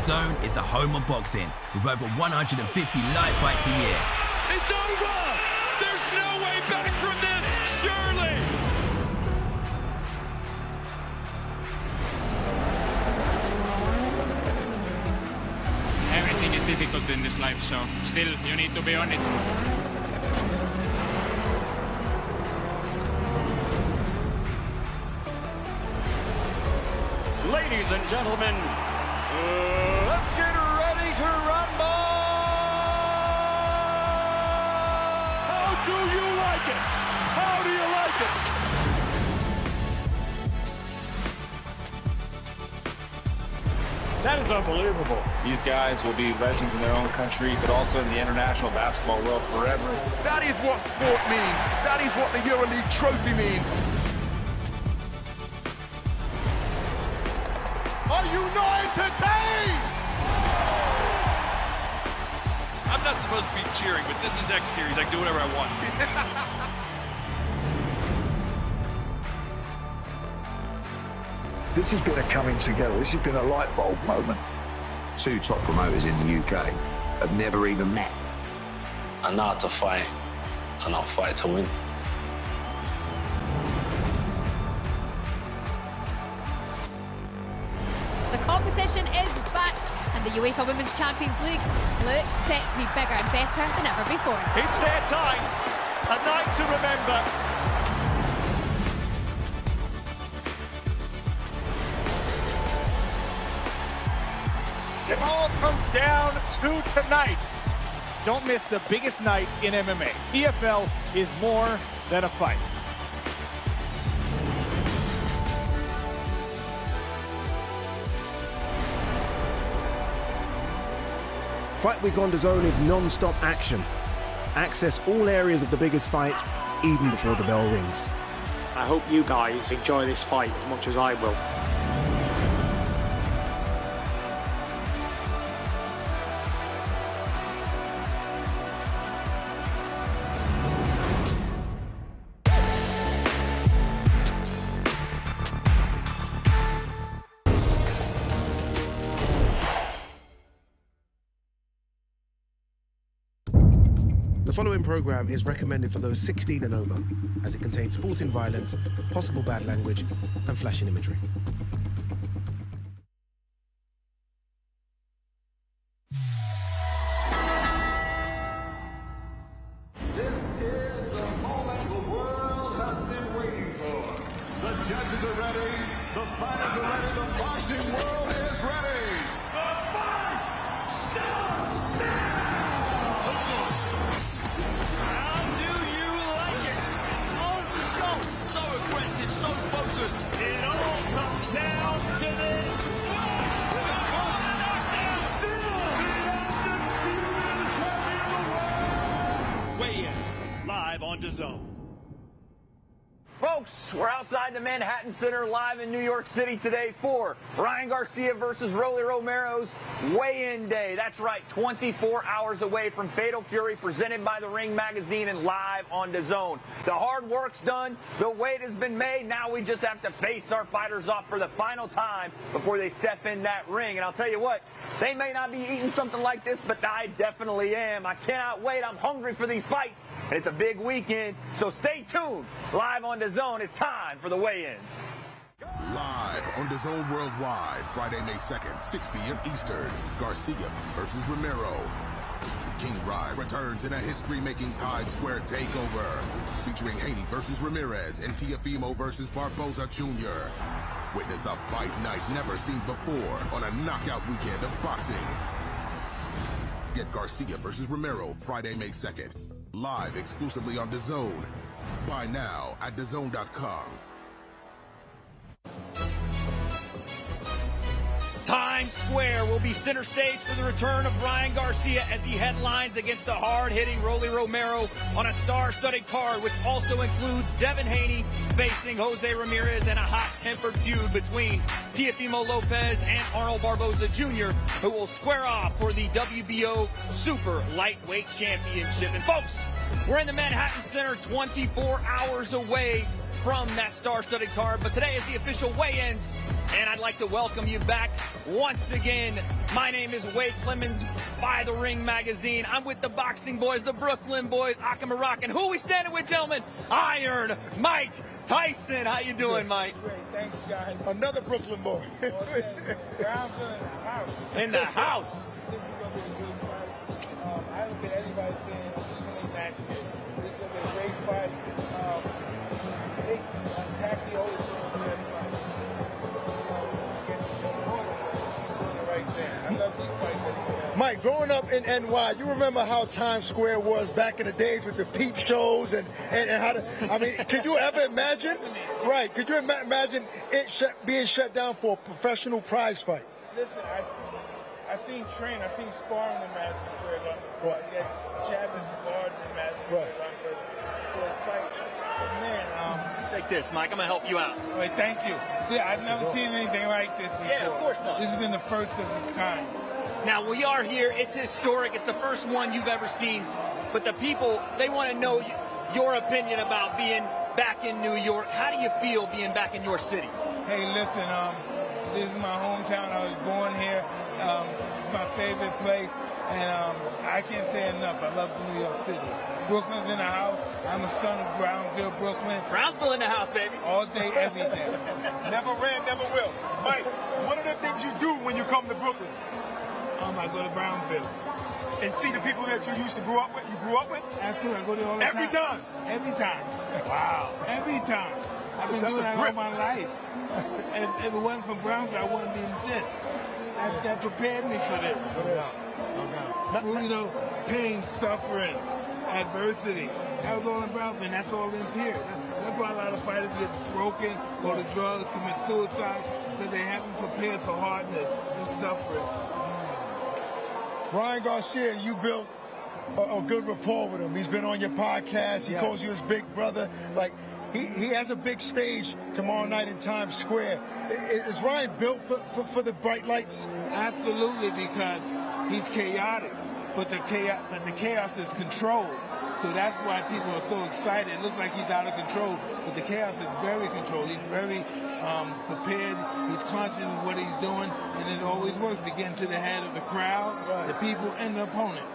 DAZN is the home of boxing, with over 150 live fights a year. It's over! There's no way back from this, surely! Everything is difficult in this life, so still you need to be on it. Ladies and gentlemen, let's get ready to rumble! How do you like it? How do you like it? That is unbelievable. These guys will be legends in their own country, but also in the international basketball world forever. That is what sport means. That is what the EuroLeague trophy means. Are you not entertained? I'm not supposed to be cheering, but this is X Series. I can do whatever I want. This has been a coming together. This has been a light bulb moment. Two top promoters in the UK have never even met. I know how to fight, and I'll fight to win. The competition is back, and the UEFA Women's Champions League looks set to be bigger and better than ever before. It's their time. A night to remember. It all comes down to tonight. Don't miss the biggest night in MMA. PFL is more than a fight. Fight Week on DAZN is non-stop action. Access all areas of the biggest fights even before the bell rings. I hope you guys enjoy this fight as much as I will. The following program is recommended for those 16 and over, as it contains sporting violence, possible bad language, and flashing imagery. This is the moment the world has been waiting for. The judges are ready, the fighters are ready, the boxing world is ready. The fight starts now! Let's go. How do you like it? On the shot. So aggressive, so focused. It all comes down to this. Weigh in live on DAZN. Folks, we're outside the Manhattan Center live in New York City today for Ryan Garcia versus Romero's weigh-in day. That's right, 24 hours away from Fatal Fury, presented by The Ring Magazine and live on DAZN. The hard work's done, the weight has been made, now we just have to face our fighters off for the final time before they step in that ring. And I'll tell you what, they may not be eating something like this, but I definitely am. I cannot wait, I'm hungry for these fights, and it's a big weekend, so stay tuned. Live on DAZN. It's time for the weigh-ins. Live on DAZN Worldwide, Friday, May 2nd, 6 p.m. Eastern. Garcia versus Romero. King Rye returns in a history-making Times Square takeover, featuring Haney versus Ramirez and Teofimo versus Barboza Jr. Witness a fight night never seen before on a knockout weekend of boxing. Get Garcia versus Romero Friday, May 2nd. Live exclusively on DAZN. Buy now at DAZN.com. Times Square will be center stage for the return of Ryan Garcia as he headlines against the hard-hitting Romero on a star-studded card, which also includes Devin Haney facing Jose Ramirez and a hot-tempered feud between Teofimo Lopez and Arnold Barboza Jr., who will square off for the WBO Super Lightweight Championship. And folks, we're in the Manhattan Center, 24 hours away from that star-studded card. But today is the official weigh-ins, and I'd like to welcome you back once again. My name is Wade Clemens by The Ring Magazine. I'm with the boxing boys, the Brooklyn boys, Akamarok, and who are we standing with, gentlemen? Iron Mike Tyson. How you doing, Mike? Great, thanks, guys. Another Brooklyn boy. Brownsville in the house. In the house. This is going to be a good fight. I don't think anybody's been evenly matched here. This is going to be a great fight. They attack the old right there. I love these fights. Mike, growing up in NY, you remember how Times Square was back in the days with the peep shows and how to, I mean, could you ever imagine? Right, could you imagine it being shut down for a professional prize fight? Listen, I've seen training, I've seen sparring in Madison Square Garden before. Right. Yeah, Chavez sparred in Madison Square Garden for a fight. But man, take this, Mike. I'm gonna help you out. All right, thank you. Yeah, I've never seen anything like this before. Yeah, of course not. This has been the first of its kind. Now, we are here. It's historic. It's the first one you've ever seen. But the people, they want to know your opinion about being back in New York. How do you feel being back in your city? Hey, listen, this is my hometown. I was born here. It's my favorite place. And I can't say enough. I love New York City. Brooklyn's in the house. I'm a son of Brownsville, Brooklyn. Brownsville in the house, baby. All day, every day. Never ran, never will. Mike, what are the things you do when you come to Brooklyn? I go to Brownsville. And see the people that you used to grow up with? You grew up with? Absolutely. I go there all the time. Every time? Every time. Wow. Every time. I've been doing that all my life. If it wasn't for Brownsville, I wouldn't be in this. That prepared me for this. You know, pain, suffering, adversity. That was all in Brownsville, and that's all in here. That's why a lot of fighters get broken, go to drugs, commit suicide, because they haven't prepared for hardness and suffering. Ryan Garcia, you built a good rapport with him. He's been on your podcast. He calls you his big brother. Like, he has a big stage tomorrow night in Times Square. Is Ryan built for the bright lights? Absolutely, because he's chaotic, but the chaos is controlled. So that's why people are so excited. It looks like he's out of control, but the chaos is very controlled. He's very prepared. He's conscious of what he's doing, and it always works to get into the head of the crowd, the people, and the opponent.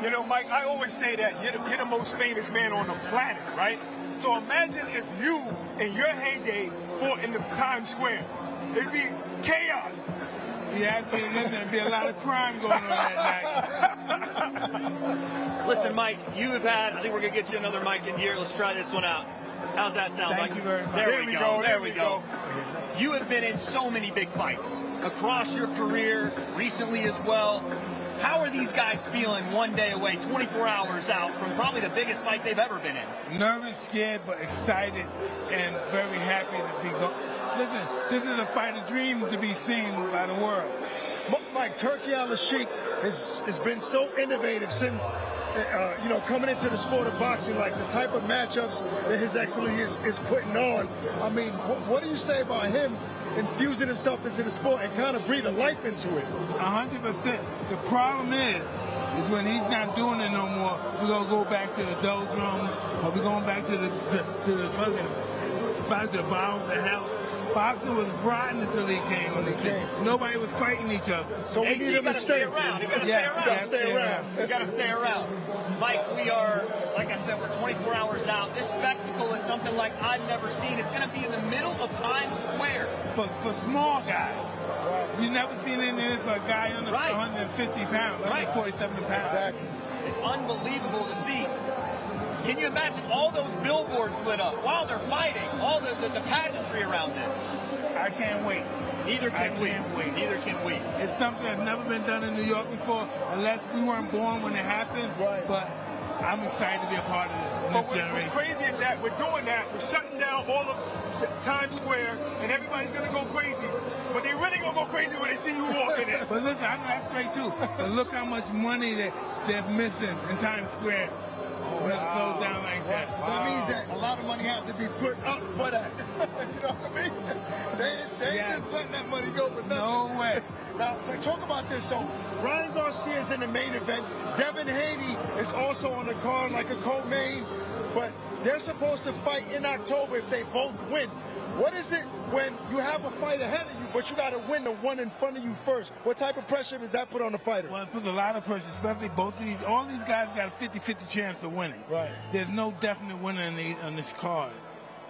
You know, Mike, I always say that you're the most famous man on the planet, right? So imagine if you, in your heyday, fought in the Times Square. It'd be chaos. Yeah, there'd be a lot of crime going on that night. Listen, Mike, you have had, I think we're going to get you another mic in here. Let's try this one out. How's that sound, Mike? Thank you very much. There we go. You have been in so many big fights across your career, recently as well. How are these guys feeling one day away, 24 hours out from probably the biggest fight they've ever been in? Nervous, scared, but excited and very happy to be going. Listen, this is a fight of dreams to be seen by the world. Mike, Turki Al-Sheikh has been so innovative since, coming into the sport of boxing, like the type of matchups that His Excellency is putting on. I mean, what do you say about him infusing himself into the sport and kind of breathing life into it? 100%. The problem is when he's not doing it no more, we're going to go back to the doldrums, or we're going back to the fucking, back to the bottoms of hell. Boxing was rotten until he came. Nobody was fighting each other. So we need him to stay around. You gotta stay around. You gotta stay around. Mike, we are, like I said, we're 24 hours out. This spectacle is something like I've never seen. It's gonna be in the middle of Times Square. For small guys. You've never seen anything this for a guy under 150 pounds, under 47 pounds. Exactly. It's unbelievable to see. Can you imagine all those billboards lit up while they're fighting, all the pageantry around this? I can't wait. Neither can we. Neither can we. It's something that's never been done in New York before, unless we weren't born when it happened. Right. But I'm excited to be a part of this generation. What's crazy is that we're doing that. We're shutting down all of Times Square, and everybody's going to go crazy. But they really going to go crazy when they see you walking in. But listen, I know that's great too. But look how much money they're missing in Times Square. When it slows down like that. That means that a lot of money has to be put up for that. You know what I mean? They ain't just letting that money go for nothing. No way. Now, talk about this. So, Ryan Garcia is in the main event. Devin Haney is also on the card like a co-main. But They're supposed to fight in October if they both win. What is it when you have a fight ahead of you, but you got to win the one in front of you first? What type of pressure does that put on the fighter? Well, it puts a lot of pressure, especially all these guys got a 50-50 chance of winning. Right. There's no definite winner on this card.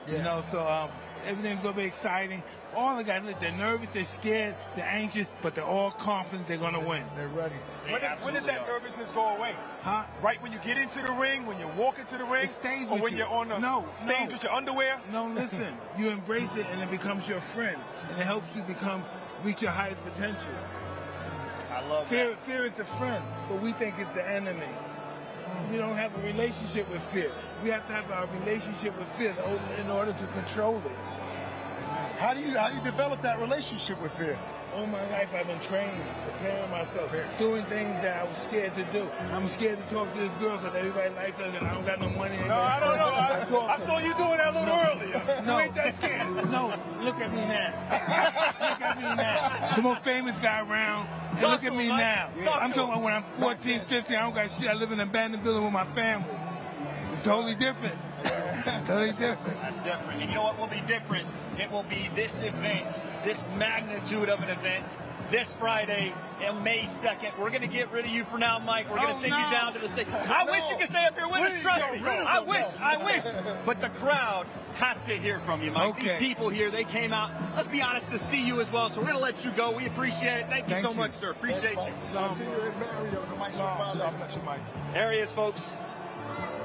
Yeah. You know, so everything's going to be exciting. All the guys, they're nervous, they're scared, they're anxious, but they're all confident they're going to win. They're ready. When does that nervousness go away? Huh? Right when you get into the ring, when you walk into the ring, it stays or with when you. you're on the stage with your underwear? No, listen. You embrace it and it becomes your friend. And it helps you reach your highest potential. I love that. Fear is the friend, but we think it's the enemy. We don't have a relationship with fear. We have to have our relationship with fear in order to control it. How do you develop that relationship with fear? All my life I've been training, preparing myself, doing things that I was scared to do. I'm scared to talk to this girl because everybody likes her and I don't got no money. No, I don't know. I saw you doing that a little earlier. No, You ain't that scared. No, look at me now. Look at me now. The most famous guy around. And look at me now. I'm talking about when I'm 14, 15, I don't got shit. I live in an abandoned building with my family. It's totally different. Totally different. That's different. And you know what will be different? It will be this event, this magnitude of an event, this Friday and May 2nd. We're going to get rid of you for now, Mike. We're going to send you down to the stage. I wish you could stay up here with us, trust me. I wish. But the crowd has to hear from you, Mike. Okay. These people here, they came out, let's be honest, to see you as well. So we're going to let you go. We appreciate it. Thank you so much, sir. Appreciate you. I'll see you in Mike. There he is, folks.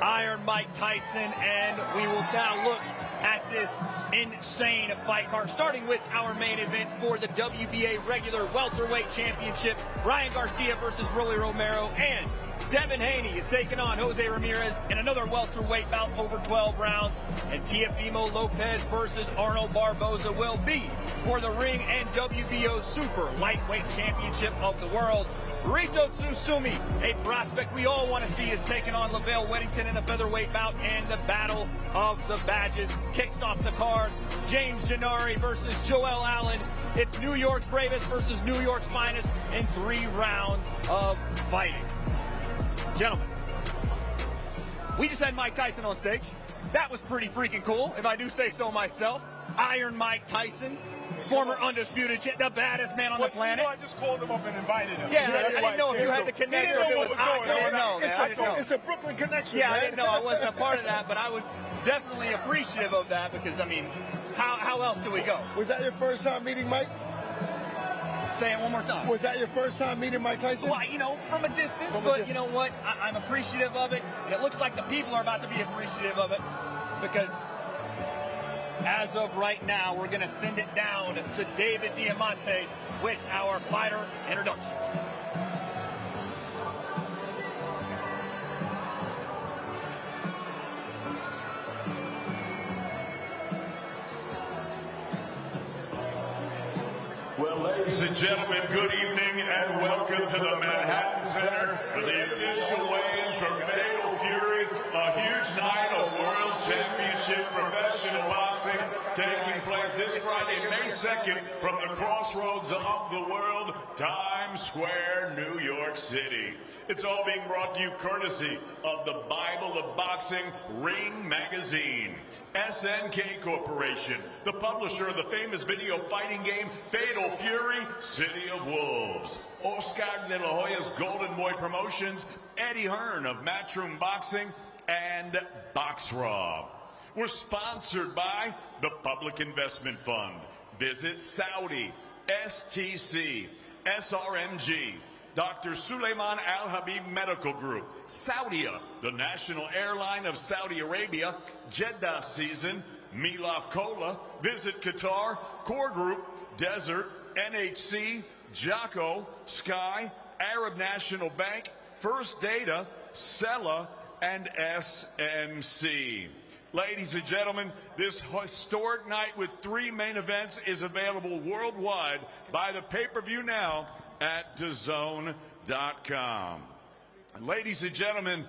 Iron Mike Tyson, and we will now look at this insane fight card, starting with our main event for the WBA regular welterweight championship. Ryan Garcia versus Romero, and Devin Haney is taking on Jose Ramirez in another welterweight bout over 12 rounds. And Teofimo Lopez versus Arnold Barboza will be for the ring and WBO Super Lightweight Championship of the World. Rito Tsusumi, a prospect we all want to see, is taking on LaVale Weddington in a featherweight bout, and the Battle of the Badges kicks off the card. James Gennari versus Joel Allen. It's New York's bravest versus New York's finest in 3 rounds of fighting. Gentlemen, we just had Mike Tyson on stage. That was pretty freaking cool, if I do say so myself. Iron Mike Tyson, former undisputed champ, the baddest man on the planet. I just called him up and invited him. Yeah, I didn't know if you had the connection. It's a Brooklyn connection. Yeah, man. I didn't know. I wasn't a part of that, but I was definitely appreciative of that because, I mean, how else do we go? Was that your first time meeting Mike? Say it one more time. Was that your first time meeting Mike Tyson? Well, you know, from a distance, but you know what? I'm appreciative of it, and it looks like the people are about to be appreciative of it because as of right now, we're going to send it down to David Diamante with our fighter introductions. Well, ladies and gentlemen, good evening and welcome to the Manhattan Center for the official weigh-in for Fatal Fury, a huge night of World Championship professional boxing taking place this Friday, May 2nd, from the crossroads of the world, Times Square, New York City. It's all being brought to you courtesy of the Bible of Boxing Ring Magazine, SNK Corporation, the publisher of the famous video fighting game Fatal Fury, City of Wolves, Oscar de la Hoya's Golden Boy Promotions, Eddie Hearn of Matchroom Boxing, and Box Raw. We're sponsored by the Public Investment Fund, Visit Saudi, STC, SRMG, Dr. Suleiman Al Habib Medical Group, Saudia, the national airline of Saudi Arabia, Jeddah Season, Milaf Cola, Visit Qatar, Core Group, Desert, NHC, Jocko, Sky, Arab National Bank, First Data, Sella, and SMC. Ladies and gentlemen, this historic night with 3 main events is available worldwide by the pay-per-view now at DAZN.com. Ladies and gentlemen,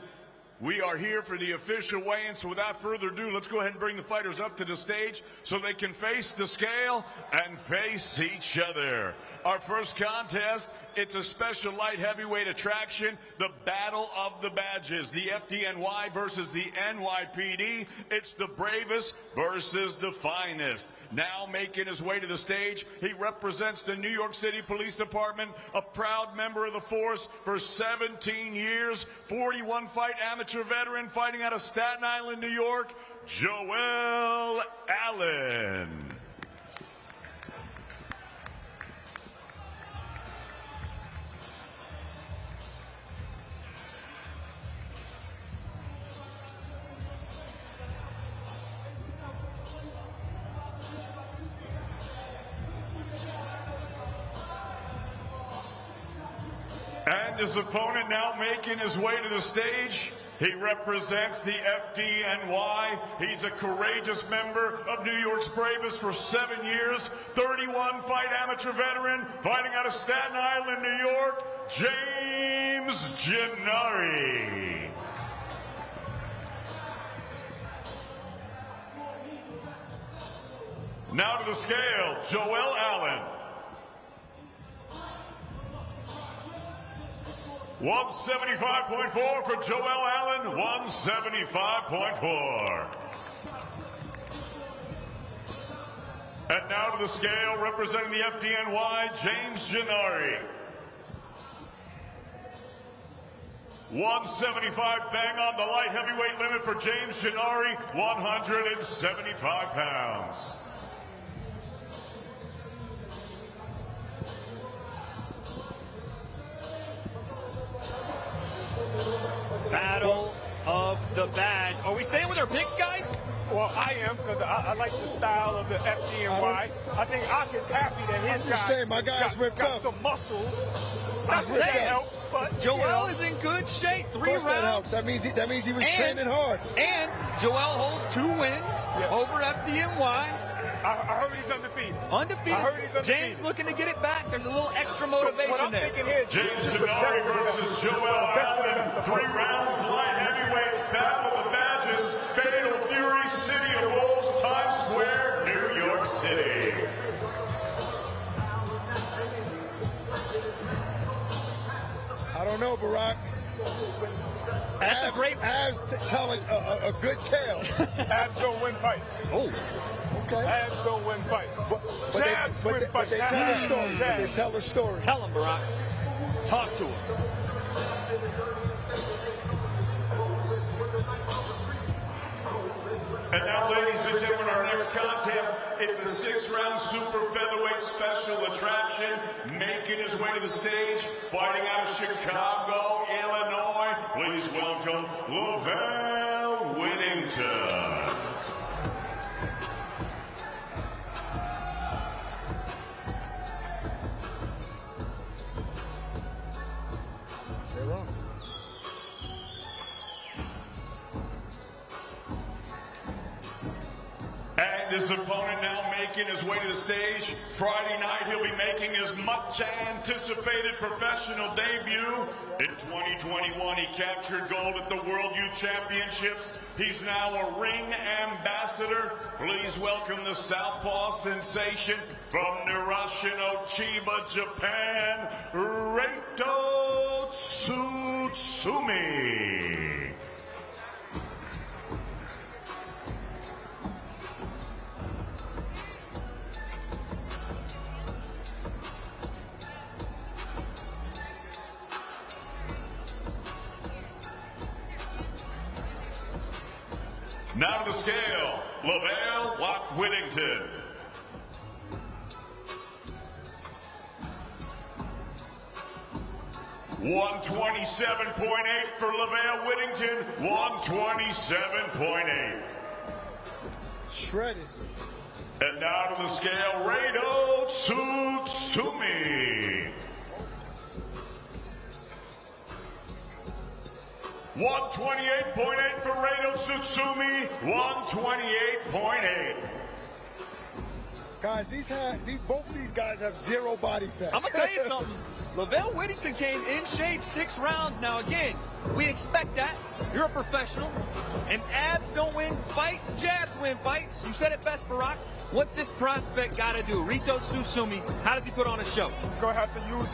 We are here for the official weigh-in, so without further ado, let's go ahead and bring the fighters up to the stage so they can face the scale and face each other. Our first contest, it's a special light heavyweight attraction, the Battle of the Badges, the FDNY versus the NYPD. It's the bravest versus the finest. Now making his way to the stage, he represents the New York City Police Department, a proud member of the force for 17 years, 41-fight amateur veteran fighting out of Staten Island, New York, Joel Allen. And his opponent now making his way to the stage. He represents the FDNY. He's a courageous member of New York's bravest for 7 years, 31-fight amateur veteran, fighting out of Staten Island, New York, James Gennari. Now to the scale, Joel Allen. 175.4 for Joel Allen, 175.4. And now to the scale, representing the FDNY, James Gennari. 175, bang on the light heavyweight limit for James Gennari, 175 pounds. Battle of the Badge. Are we staying with our picks, guys? Well, I am, because I like the style of the FDNY. I think Ak is happy that his guy my guy's got some muscles. I'm saying, that helps, but Joel is in good shape. 3 rounds. That helps. That means he was training hard. And Joel holds 2 wins over FDNY. I heard he's undefeated. Undefeated. I heard he's undefeated. James looking to get it back. There's a little extra motivation what I'm there. thinking is James Gennari versus Joel Allen. 3 rounds, light heavyweights, Battle of the Badges, Fatal Fury, City of Wolves, Times Square, New York City. I don't know, Barack. Abs telling a good tale. Abs don't win fights. Oh. Okay. Abs don't win fights. But they tell a story. They tell a story. Tell him, Barack. Talk to him. And now, ladies and gentlemen, our next contest, it's a 6-round super featherweight special attraction, making his way to the stage, fighting out of Chicago, Illinois. Please welcome Lavelle Whittington. They're on. And his opponent now making his way to the stage. Friday night, he'll be making his much-anticipated professional debut. In 2021, he captured gold at the World Youth Championships. He's now a ring ambassador. Please welcome the Southpaw sensation from Nirashino, Chiba, Japan, Reito Tsutsumi. Now to the scale, Lavelle Whittington. $127.8 for Lavelle Whittington, 127.8. Shredded. And now to the scale, Reito Tsutsumi. 128.8 for Reito Tsutsumi, 128.8. Guys, both of these guys have zero body fat. I'm going to tell you something. Lavelle Whittington came in shape 6 rounds. Now, again, we expect that. You're a professional. And abs don't win fights. Jabs win fights. You said it best, Barack. What's this prospect got to do? Rito Susumi, how does he put on a show? He's going to have to use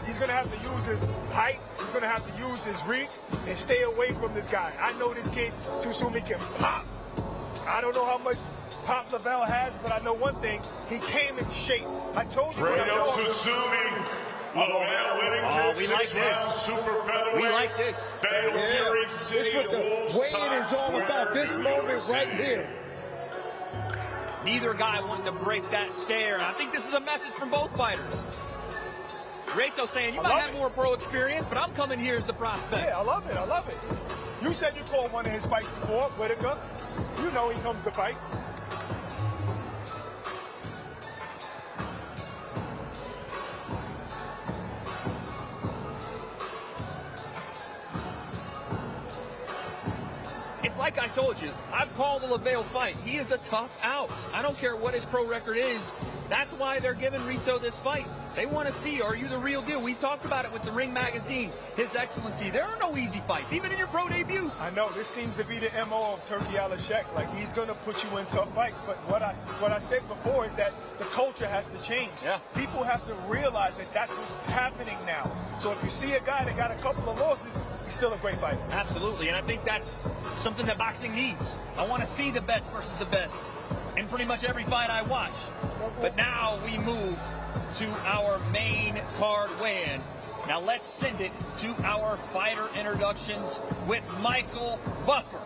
his height. He's going to have to use his reach and stay away from this guy. I know this kid, Susumi, can pop. I don't know how much pop Lavelle has, but I know one thing. He came in shape. I told you. Rito Susumi. Lavelle Whittington, we like this. Super featherweight. We like this. Fatal Fury This City is what the weigh-in is all about. This moment right here. Neither guy wanted to break that stare. And I think this is a message from both fighters. Rito saying, you might have more pro experience, but I'm coming here as the prospect. Yeah, I love it. I love it. You said you called one of his fights before, Whitaker. You know he comes to fight. Like I told you, I've called the Lavelle fight. He is a tough out. I don't care what his pro record is. That's why they're giving Rito this fight. They want to see, are you the real deal? We talked about it with the Ring Magazine, His Excellency. There are no easy fights, even in your pro debut. I know, this seems to be the MO of Turki Alashek. Like, he's going to put you in tough fights. But what I said before is that the culture has to change. Yeah. People have to realize that that's what's happening now. So if you see a guy that got a couple of losses, he's still a great fighter. Absolutely, and I think that's something that boxing needs. I want to see the best versus the best in pretty much every fight I watch. But now we move to our main card weigh-in. Now let's send it to our fighter introductions with Michael Buffer.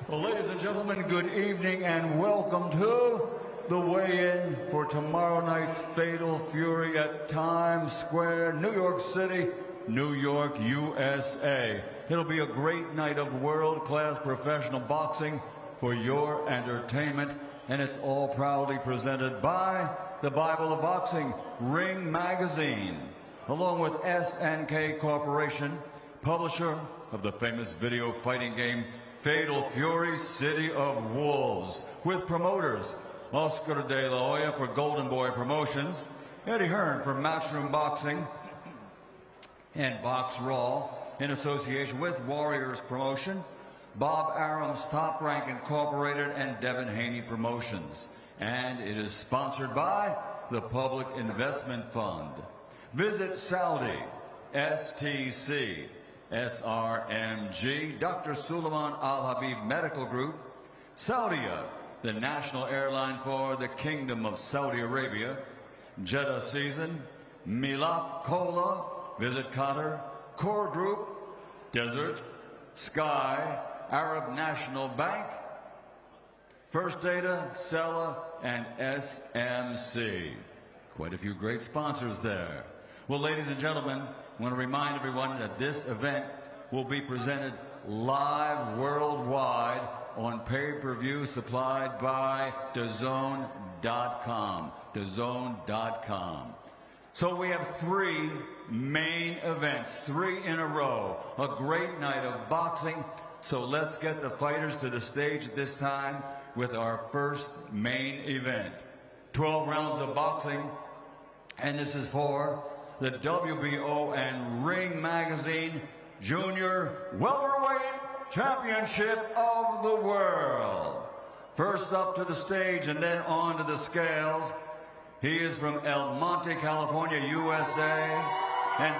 Well, ladies and gentlemen, good evening and welcome to the weigh-in for tomorrow night's Fatal Fury at Times Square, New York City, New York, USA. It'll be a great night of world-class professional boxing for your entertainment, and it's all proudly presented by the Bible of Boxing, Ring Magazine, along with SNK Corporation, publisher of the famous video fighting game Fatal Fury City of Wolves, with promoters Oscar De La Hoya for Golden Boy Promotions, Eddie Hearn for Matchroom Boxing, and Box Raw in association with Warriors Promotion, Bob Arum's Top Rank Incorporated, and Devin Haney Promotions. And it is sponsored by the Public Investment Fund. Visit Saudi, STC, SRMG, Dr. Suleiman Al Habib Medical Group, Saudia, the national airline for the Kingdom of Saudi Arabia, Jeddah Season, Milaf Cola, Visit Qatar, Core Group, Desert, Sky, Arab National Bank, First Data, Sella, and SMC. Quite a few great sponsors there. Well, ladies and gentlemen, I want to remind everyone that this event will be presented live worldwide on pay-per-view supplied by DAZN.com. DAZN.com. So we have 3 main events, 3 in a row. A great night of boxing. So let's get the fighters to the stage at this time with our first main event. 12 rounds of boxing, and this is for the WBO and Ring Magazine Junior Welterweight Championship of the World. First up to the stage and then on to the scales. He is from El Monte, California, USA, and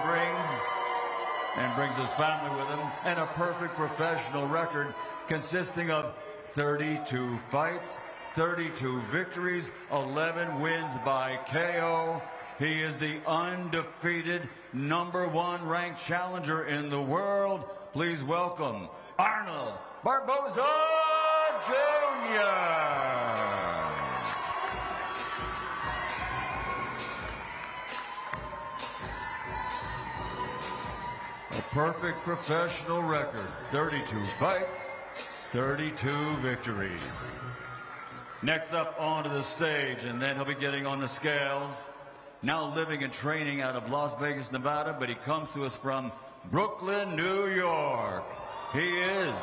brings his family with him, and a perfect professional record consisting of 32 fights, 32 victories, 11 wins by KO. He is the undefeated #1 ranked challenger in the world. Please welcome Arnold Barboza Jr. A perfect professional record, 32 fights, 32 victories. Next up onto the stage, and then he'll be getting on the scales. Now living and training out of Las Vegas, Nevada, but he comes to us from Brooklyn, New York. He is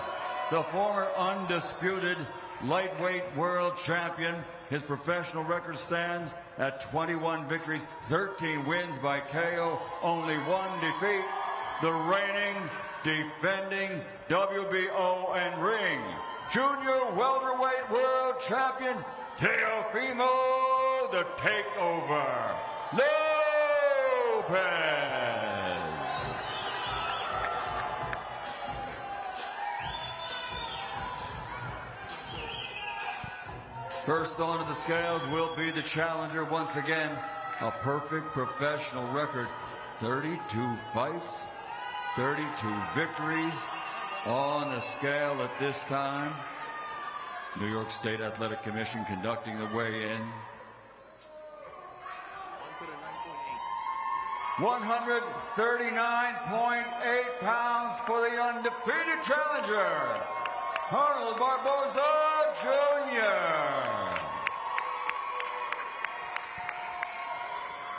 the former undisputed lightweight world champion. His professional record stands at 21 victories, 13 wins by KO, only 1 defeat. The reigning, defending WBO and ring junior welterweight world champion, Teofimo, the Takeover, Lopez. First onto the scales will be the challenger once again. A perfect professional record. 32 fights, 32 victories on the scale at this time. New York State Athletic Commission conducting the weigh-in. 139.8 pounds for the undefeated challenger, Arnold Barboza Jr.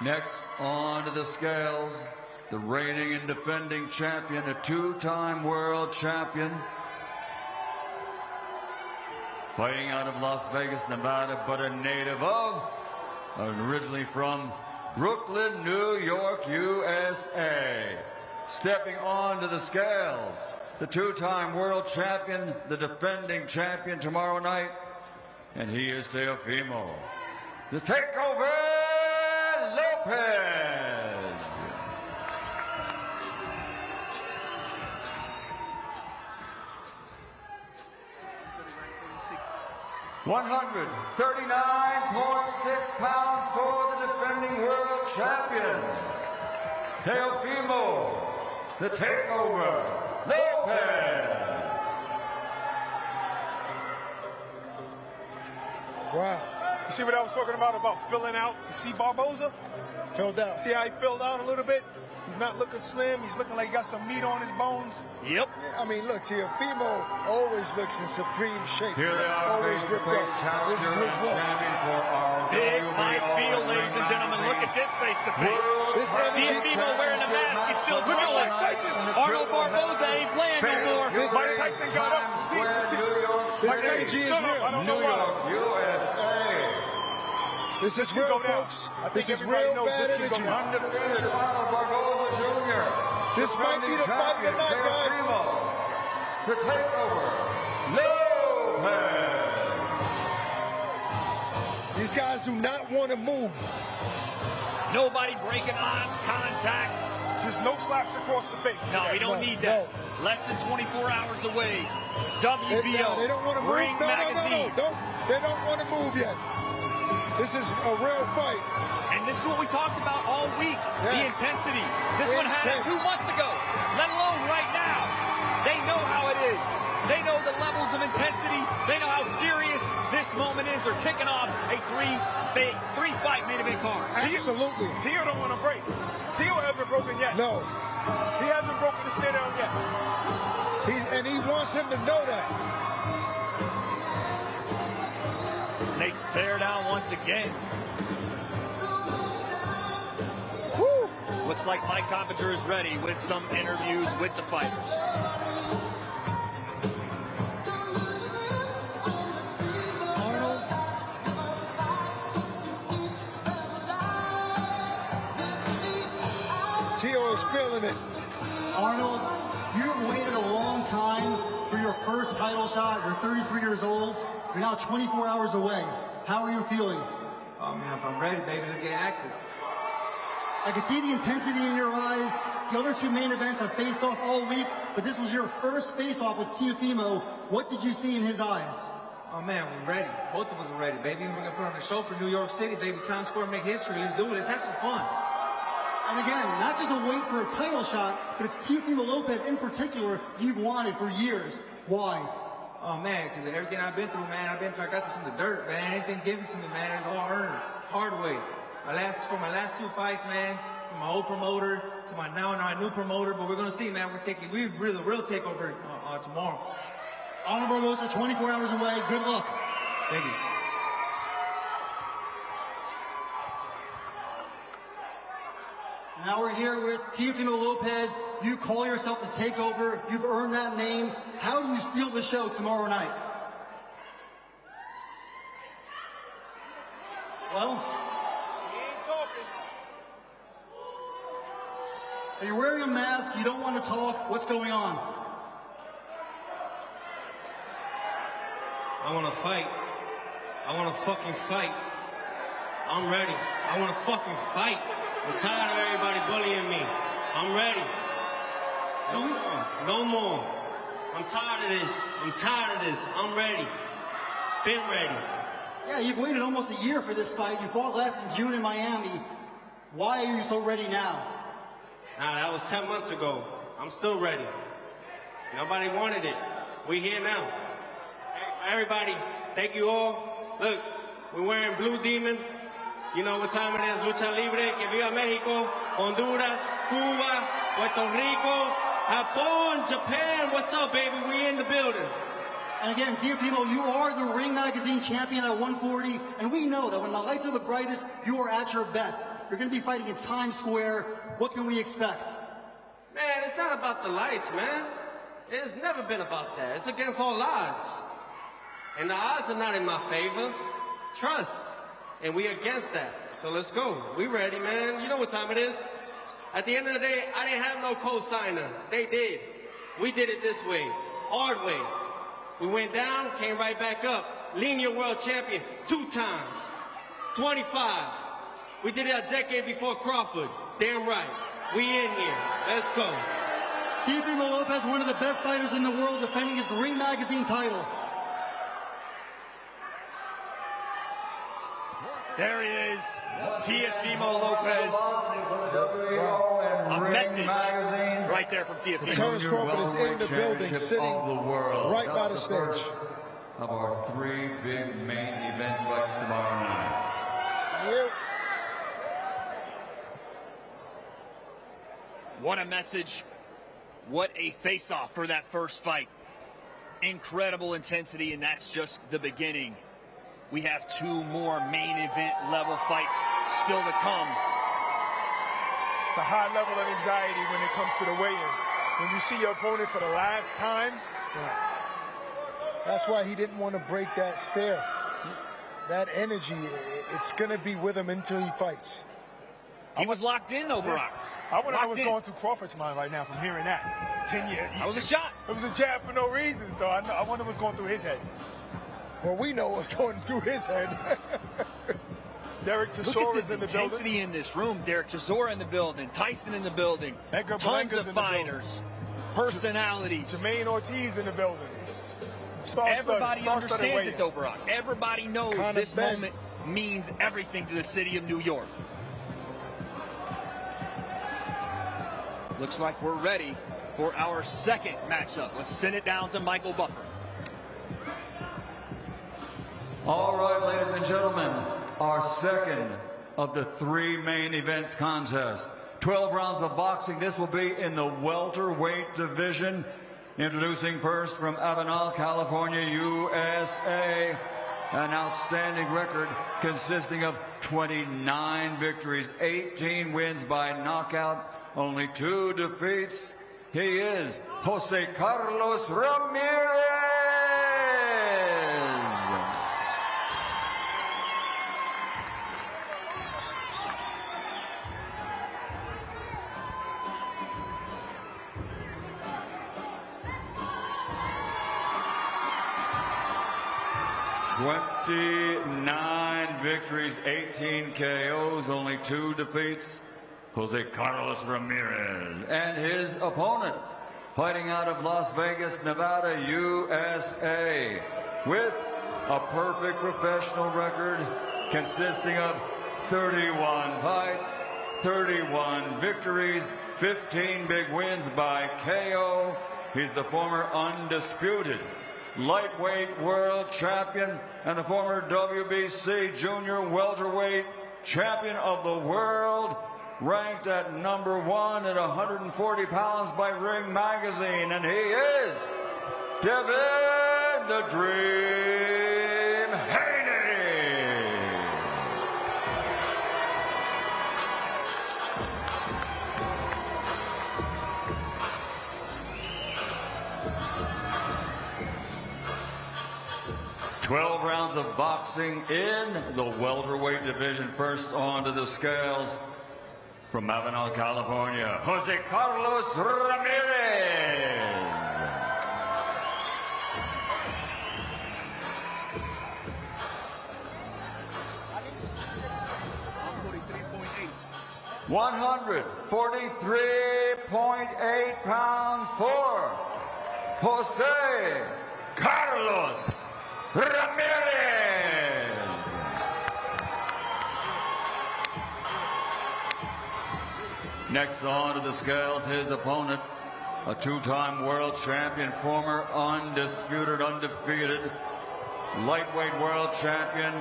Next onto the scales, the reigning and defending champion, a two-time world champion, fighting out of Las Vegas, Nevada, but a native of, originally from Brooklyn, New York, USA. Stepping onto the scales, the two-time world champion, the defending champion tomorrow night, and he is Teofimo. The Takeover, Lopez. $139.6 pounds for the defending world champion, Teofimo, the Takeover, Lopez. Wow. You see what I was talking about filling out? You see Barboza? Filled out. See how he filled out a little bit? He's not looking slim. He's looking like he got some meat on his bones. Yep. I mean, look, Teofimo always looks in supreme shape. Here they are, always face-to-face challenger This is his look. champion for our Big WBO fight field, ladies and gentlemen. Look at this face-to-face. Teofimo wearing a mask. He's still drilling. Arnold Barboza ain't playing no more. Mike Tyson got up. This energy is real. New York, USA. This is real, folks. This is real bad energy. Undefeated Arnold Barboza Jr. This might be the fight of the night, guys. The Takeover, Lopez. These guys do not want to move. Nobody breaking eye contact. Just no slaps across the face. No, we don't need that. No. Less than 24 hours away. WBO. They don't want to move. Ring Magazine. No. They don't want to move yet. This is a real fight. And this is what we talked about all week. Yes. The intensity. This one had it 2 months ago, let alone right now. They know how it is. They know the levels of intensity. They know how serious this moment is. They're kicking off a three-fight main event card. Absolutely. Teo don't want to break. Teo hasn't broken yet. No. He hasn't broken the stare down yet. And he wants him to know that. They stare down once again. Woo. Looks like Mike Coppinger is ready with some interviews with the fighters. Arnold. Teo is feeling it. Arnold, you've waited a long time for your first title shot. You're 33 years old. You're now 24 hours away. How are you feeling? Oh man, if I'm ready, baby, let's get active. I can see the intensity in your eyes. The other two main events have faced off all week, but this was your first face-off with Teofimo. What did you see in his eyes? Oh man, we're ready. Both of us are ready, baby. We're gonna put on a show for New York City, baby. Times Square, make history. Let's do it. Let's have some fun. And again, not just a wait for a title shot, but it's Teofimo Lopez in particular you've wanted for years. Why? Oh man, because everything I've been through, man, I got this from the dirt, man. Anything given to me, man, it's all earned, hard way. For my last 2 fights, man, from my old promoter to my now new promoter, but we're gonna see, man. We're really real takeover tomorrow. Arnold Barboza, 24 hours away. Good luck. Thank you. Now we're here with Teofimo Lopez. You call yourself the Takeover. You've earned that name. How do you steal the show tomorrow night? Well, He ain't talking. so you're wearing a mask, you don't want to talk. What's going on? I want to fight. I want to fucking fight. I'm ready. I want to fucking fight. I'm tired of everybody bullying me. I'm ready. No more. No more. I'm tired of this. I'm tired of this. I'm ready. Been ready. Yeah, you've waited almost a year for this fight. You fought last in June in Miami. Why are you so ready now? Nah, that was 10 months ago. I'm still ready. Nobody wanted it. We here now. Everybody, thank you all. Look, we're wearing Blue Demon. You know what time it is. Lucha Libre, que viva Mexico, Honduras, Cuba, Puerto Rico, Japón, Japan. What's up, baby? We in the building. And again, Teofimo, you are the Ring Magazine champion at 140, and we know that when the lights are the brightest, you are at your best. You're going to be fighting in Times Square. What can we expect? Man, it's not about the lights, man. It's never been about that. It's against all odds. And the odds are not in my favor. Trust. And we against that. So let's go. We ready, man. You know what time it is. At the end of the day, I didn't have no co-signer. They did. We did it this way. Hard way. We went down, came right back up. Linear world champion 2 times. 25. We did it a decade before Crawford. Damn right. We in here. Let's go. Teofimo Lopez, one of the best fighters in the world, defending his Ring Magazine title. There he is, Teofimo Lopez. A message right there from Teofimo. Terrence Crawford is in the building, sitting right by the stage. Of our 3 big main event fights tomorrow night. What a message. What a face-off for that first fight. Incredible intensity, and that's just the beginning. We have 2 more main event level fights still to come. It's a high level of anxiety when it comes to the weigh-in. When you see your opponent for the last time. That's why he didn't want to break that stare. That energy, it's going to be with him until he fights. He was locked in, though, Brock. I wonder what was going through Crawford's mind right now from hearing that. 10 years. That was a shot. It was a jab for no reason, so I wonder what's going through his head. Well, we know what's going through his head. Derek Chisora is in the building. Intensity in this room. Derek Chisora in the building. Tyson in the building. Tons of fighters. Personalities. Jermaine Ortiz in the building. Everybody understands it, though, Brock. Everybody knows this moment means everything to the city of New York. Looks like we're ready for our second matchup. Let's send it down to Michael Buffer. All right, ladies and gentlemen, our second of the 3 main events contest. 12 rounds of boxing. This will be in the welterweight division. Introducing first from Avenal, California, USA. An outstanding record consisting of 29 victories, 18 wins by knockout, only 2 defeats. He is Jose Carlos Ramirez. 29 victories, 18 KOs, only 2 defeats. Jose Carlos Ramirez. And his opponent, fighting out of Las Vegas, Nevada, USA, with a perfect professional record consisting of 31 fights, 31 victories, 15 big wins by KO. He's the former undisputed lightweight world champion and the former WBC junior welterweight champion of the world, ranked at #1 at 140 pounds by Ring Magazine, and he is Devin the Dream Haney. 12 rounds of boxing in the welterweight division. First onto the scales from Avenal, California, Jose Carlos Ramirez. 143.8 pounds for Jose Carlos Ramirez. Next on to the scales, his opponent, a two-time world champion, former undisputed, undefeated lightweight world champion,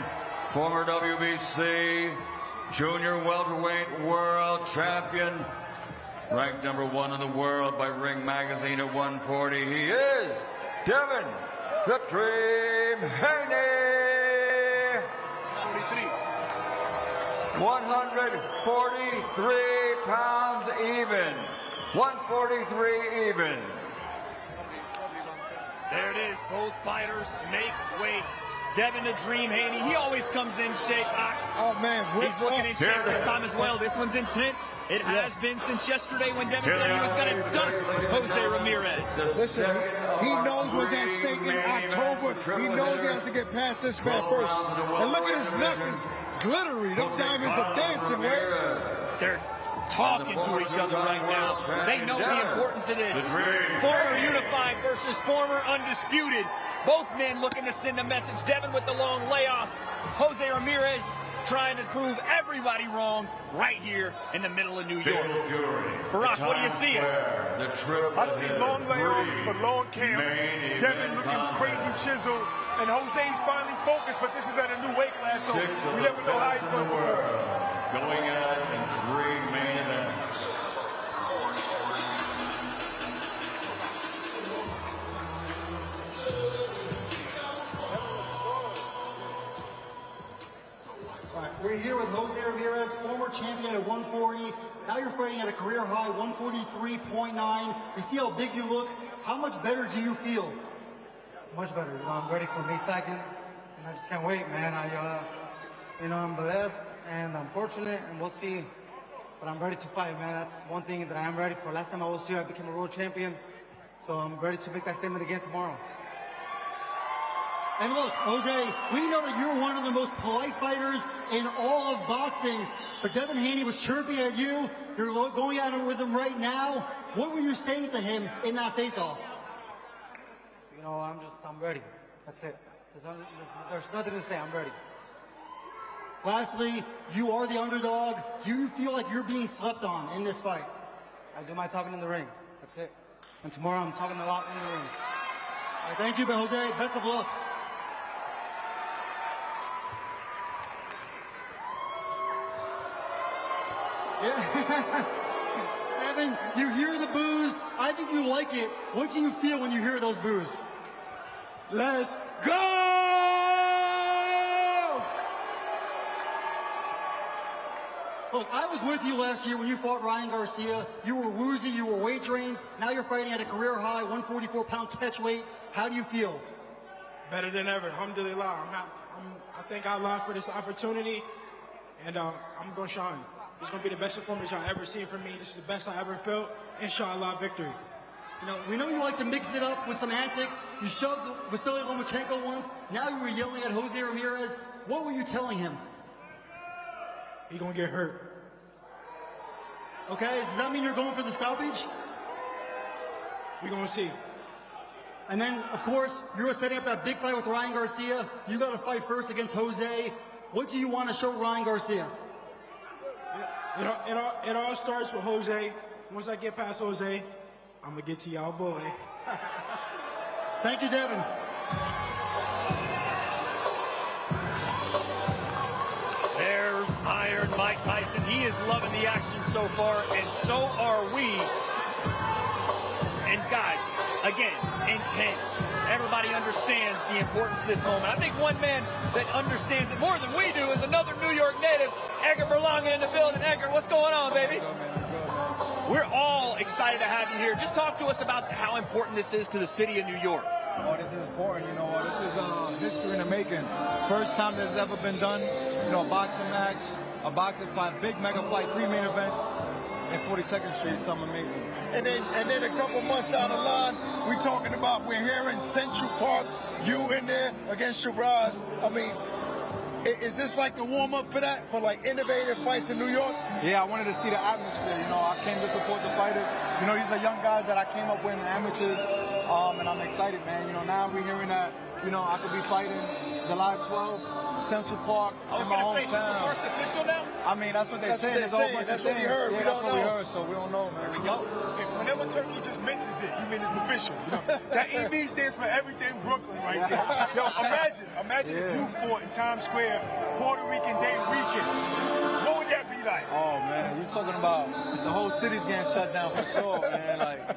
former WBC junior welterweight world champion, ranked #1 in the world by Ring Magazine at 140. He is Devin the Dream Haney. 143 pounds even. 143 even. There it is. Both fighters make weight. Devin the Dream Haney, he always comes in shape. Oh, man. He's looking in shape this time as well. This one's intense. It has been since yesterday when Devin said he was going to dust Jose Ramirez. Listen, he knows what's at stake in October. He knows he has to get past this man first. And look at his neck. It's glittery. Those diamonds are dancing, man. They're talking to each other right now. They know the importance of this. Former unified versus former undisputed. Both men looking to send a message. Devin with the long layoff. Jose Ramirez trying to prove everybody wrong right here in the middle of New York. Barack, what do you see? I see long layoff, but long camp. Devin looking crazy chiseled. And Jose's finally focused, but this is at a new weight class, so we never know how he's going to perform. Going at it in 3 main events. We're here with Jose Ramirez, former champion at 140. Now you're fighting at a career high, 143.9. You see how big you look. How much better do you feel? Much better. You know, I'm ready for May 2nd, and I just can't wait, man. I'm blessed and I'm fortunate, and we'll see. But I'm ready to fight, man. That's one thing that I am ready for. Last time I was here, I became a world champion, so I'm ready to make that statement again tomorrow. And look, Jose, we know that you're one of the most polite fighters in all of boxing, but Devin Haney was chirping at you. You're going at him with him right now. What were you saying to him in that face-off? You know, I'm ready. That's it. There's nothing to say. I'm ready. Lastly, you are the underdog. Do you feel like you're being slept on in this fight? I do my talking in the ring. That's it. And tomorrow I'm talking a lot in the ring. All right, thank you, Jose. Best of luck. Yeah. Devin, you hear the boos. I think you like it. What do you feel when you hear those boos? Let's go! Look, I was with you last year when you fought Ryan Garcia. You were woozy, you were weight drains. Now you're fighting at a career high, 144-pound catch weight. How do you feel? Better than ever. Alhamdulillah. I thank Allah for this opportunity, and I'm going to shine. It's going to be the best performance y'all ever seen from me. This is the best I ever felt. Inshallah, victory. You know, we know you like to mix it up with some antics. You shoved Vasily Lomachenko once. Now you were yelling at Jose Ramirez. What were you telling him? He's going to get hurt. Okay, does that mean you're going for the stoppage? We're going to see. And then, of course, you're setting up that big fight with Ryan Garcia. You got to fight first against Jose. What do you want to show Ryan Garcia? It all starts with Jose. Once I get past Jose, I'm going to get to y'all, boy. Thank you, Devin. There's Iron Mike Tyson. He is loving the action so far, and so are we. And guys, again, intense. Everybody understands the importance of this moment. I think one man that understands it more than we do is another New York native, Edgar Berlanga, in the building. Edgar, what's going on, baby? We're all excited to have you here. Just talk to us about how important this is to the city of New York. Oh, this is important, you know. This is history in the making. First time this has ever been done. You know, a boxing match, a boxing fight, big mega fight, 3 main events in 42nd Street, something amazing. And then a couple months down the line, we're here in Central Park, you in there against Shiraz. I mean, is this like the warm-up for that, for like innovative fights in New York? Yeah, I wanted to see the atmosphere. You know, I came to support the fighters. You know, these are young guys that I came up with in amateurs, and I'm excited, man. You know, now we're hearing that, you know, I could be fighting July 12th, Central Park, in my hometown. Central Park's official now? I mean, that's what they're saying. That's what we heard. Yeah, that's what we heard, so we don't know, man. There we go. Whenever Turkey just mentions it, you mean it's official. You know? That EB stands for everything Brooklyn right there. Yo, imagine if you fought in Times Square, Puerto Rican Day weekend. What would that be like? Oh, man, you're talking about the whole city's getting shut down for sure, man. Like,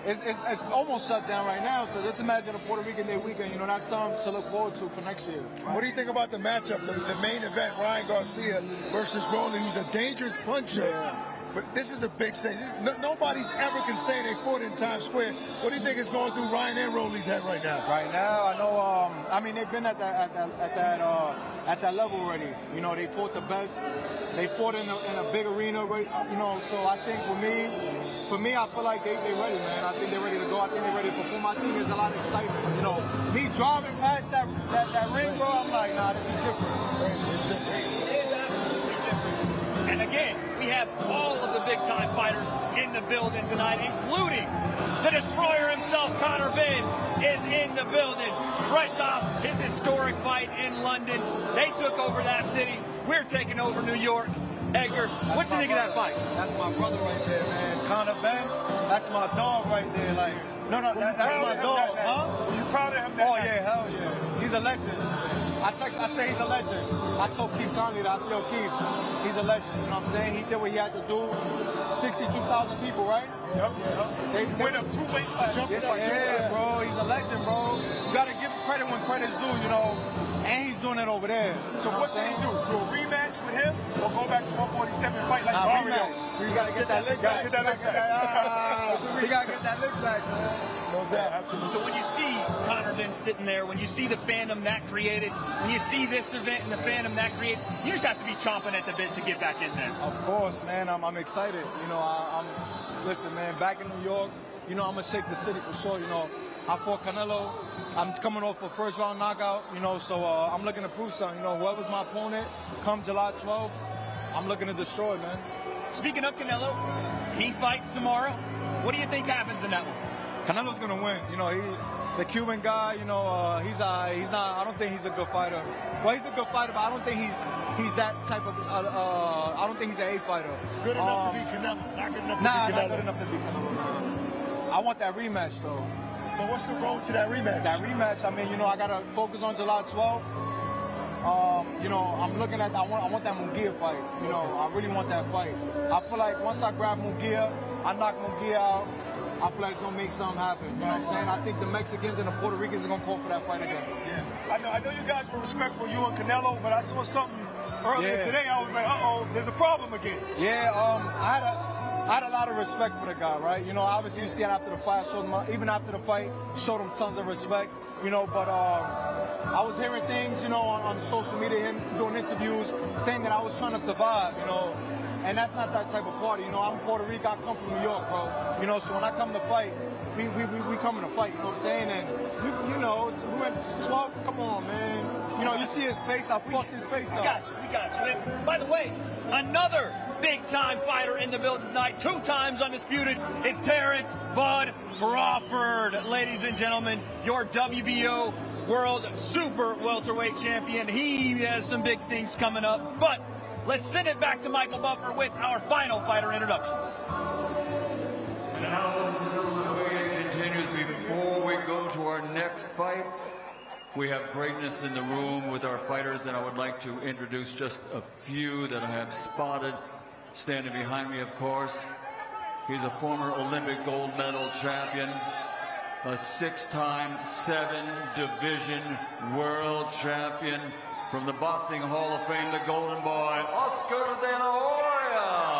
it's almost shut down right now, so just imagine a Puerto Rican Day weekend. You know, that's something to look forward to for next year. What do you think about the matchup, the main event, Ryan Garcia versus Rolly, who's a dangerous puncher? Yeah. But this is a big stage. Nobody's ever can say they fought in Times Square. What do you think is going through Ryan and Rolly's head right now? Right now, I know. I mean, they've been at that level already. You know, they fought the best. They fought in a big arena, right? You know. So I think for me, I feel like they're ready, man. I think they're ready to go. I think they're ready to perform. I think there's a lot of excitement. You know, me driving past that ring, bro, I'm like, nah, this is different. It's different. It is absolutely different. And again, we have all of the big-time fighters in the building tonight, including the destroyer himself, Conor Benn, is in the building. Fresh off his historic fight in London. They took over that city. We're taking over New York. Edgar, what do you think of that fight? That's my brother right there, man. Conor Benn, that's my dog right there. Like, no, that's my dog, huh? Were you proud of him? Oh, yeah, hell yeah. He's a legend. I say he's a legend. I told Keith Conley that. I said, yo, Keith, he's a legend. You know what I'm saying? He did what he had to do. 62,000 people, right? Yep. They went up 2 weight classes. Yeah, bro. He's a legend, bro. You got to give credit when credit's due, you know. And he's doing it over there. So what should he do? Do a rematch with him or go back to 147 fight like Mario? You got to get that lick back. You got to get that lick back, man. No doubt, absolutely. So when you see Conor Benn sitting there, when you see the fandom that created, when you see this event and the fandom that creates, you just have to be chomping at the bit to get back in there. Of course, man. I'm excited. You know, listen, man, back in New York, you know, I'm going to shake the city for sure. You know, I fought Canelo. I'm coming off a first-round knockout, you know, so I'm looking to prove something. You know, whoever's my opponent, come July 12th, I'm looking to destroy, man. Speaking of Canelo, he fights tomorrow. What do you think happens in that one? Canelo's gonna win. You know, the Cuban guy. You know, he's not. I don't think he's a good fighter. Well, he's a good fighter, but I don't think he's that type of. I don't think he's an A fighter. Good enough to be Canelo. Not good enough to be Canelo. Not good enough to be Canelo. I want that rematch though. So what's the road to that rematch? That rematch. I mean, you know, I gotta focus on July 12th. You know, I'm looking at. I want that Munguia fight. You know, I really want that fight. I feel like once I grab Munguia, I knock Munguia out. I feel like it's gonna make something happen. You know what I'm saying? I think the Mexicans and the Puerto Ricans are gonna call for that fight again. Yeah. I know you guys were respectful, you and Canelo, but I saw something earlier today. I was like, uh-oh, there's a problem again. Yeah. I had a lot of respect for the guy, right? You know, obviously you see it after the fight. Even after the fight, showed him tons of respect. You know, but I was hearing things, you know, on social media, him doing interviews, saying that I was trying to survive. You know. And that's not that type of party. You know, I'm Puerto Rico. I come from New York, bro. You know, so when I come to fight, we come to fight. You know what I'm saying? And, you know, we went 12. Come on, man. You know, you see his face. I fucked his face up. We got you. And by the way, another big-time fighter in the building tonight, 2 times undisputed. It's Terrence Bud Crawford, ladies and gentlemen, your WBO World Super Welterweight Champion. He has some big things coming up, but let's send it back to Michael Buffer with our final fighter introductions. Now the weigh-in continues. Before we go to our next fight, we have greatness in the room with our fighters, and I would like to introduce just a few that I have spotted. Standing behind me, of course, he's a former Olympic gold medal champion, a 6-time 7-division world champion. From the Boxing Hall of Fame, the Golden Boy, Oscar De La Hoya.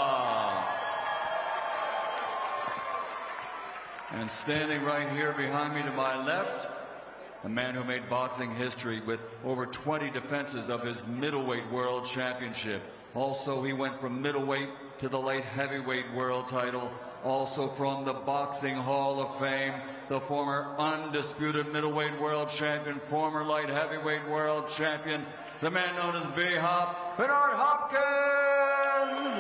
And standing right here behind me to my left, a man who made boxing history with over 20 defenses of his middleweight world championship. Also, he went from middleweight to the light heavyweight world title. Also from the Boxing Hall of Fame, the former undisputed middleweight world champion, former light heavyweight world champion, the man known as B-Hop, Bernard Hopkins!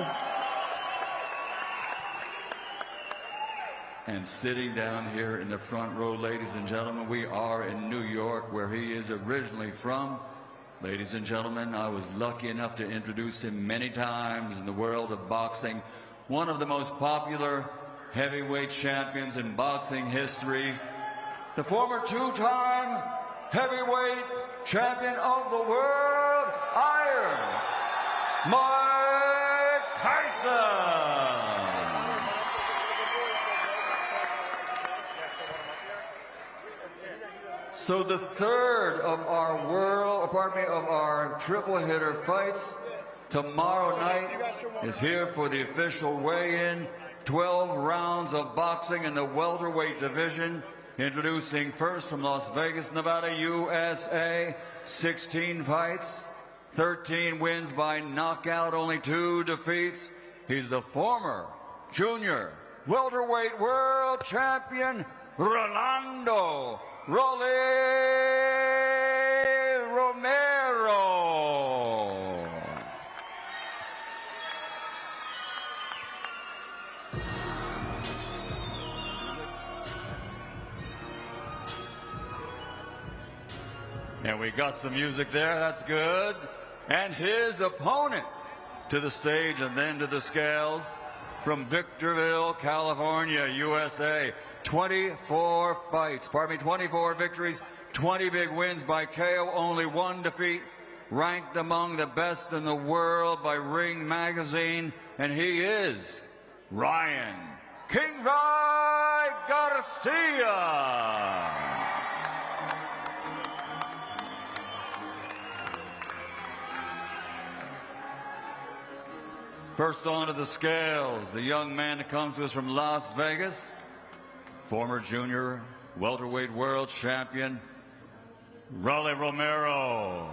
And sitting down here in the front row, ladies and gentlemen, we are in New York, where he is originally from. Ladies and gentlemen, I was lucky enough to introduce him many times in the world of boxing. One of the most popular heavyweight champions in boxing history. The former two-time heavyweight champion of the world, Iron Mike Tyson. So the third of our of our triple hitter fights tomorrow night is here for the official weigh-in. 12 rounds of boxing in the welterweight division. Introducing first from Las Vegas, Nevada, USA, 16 fights, 13 wins by knockout, only 2 defeats. He's the former junior welterweight world champion, Rolando Rolly Romero. And we got some music there, that's good. And his opponent to the stage and then to the scales from Victorville, California, USA. 24 fights, 24 victories, 20 big wins by KO, only 1 defeat. Ranked among the best in the world by Ring Magazine. And he is Ryan King Rai Garcia. First onto the scales, the young man that comes to us from Las Vegas, former junior welterweight world champion, Rolly Romero.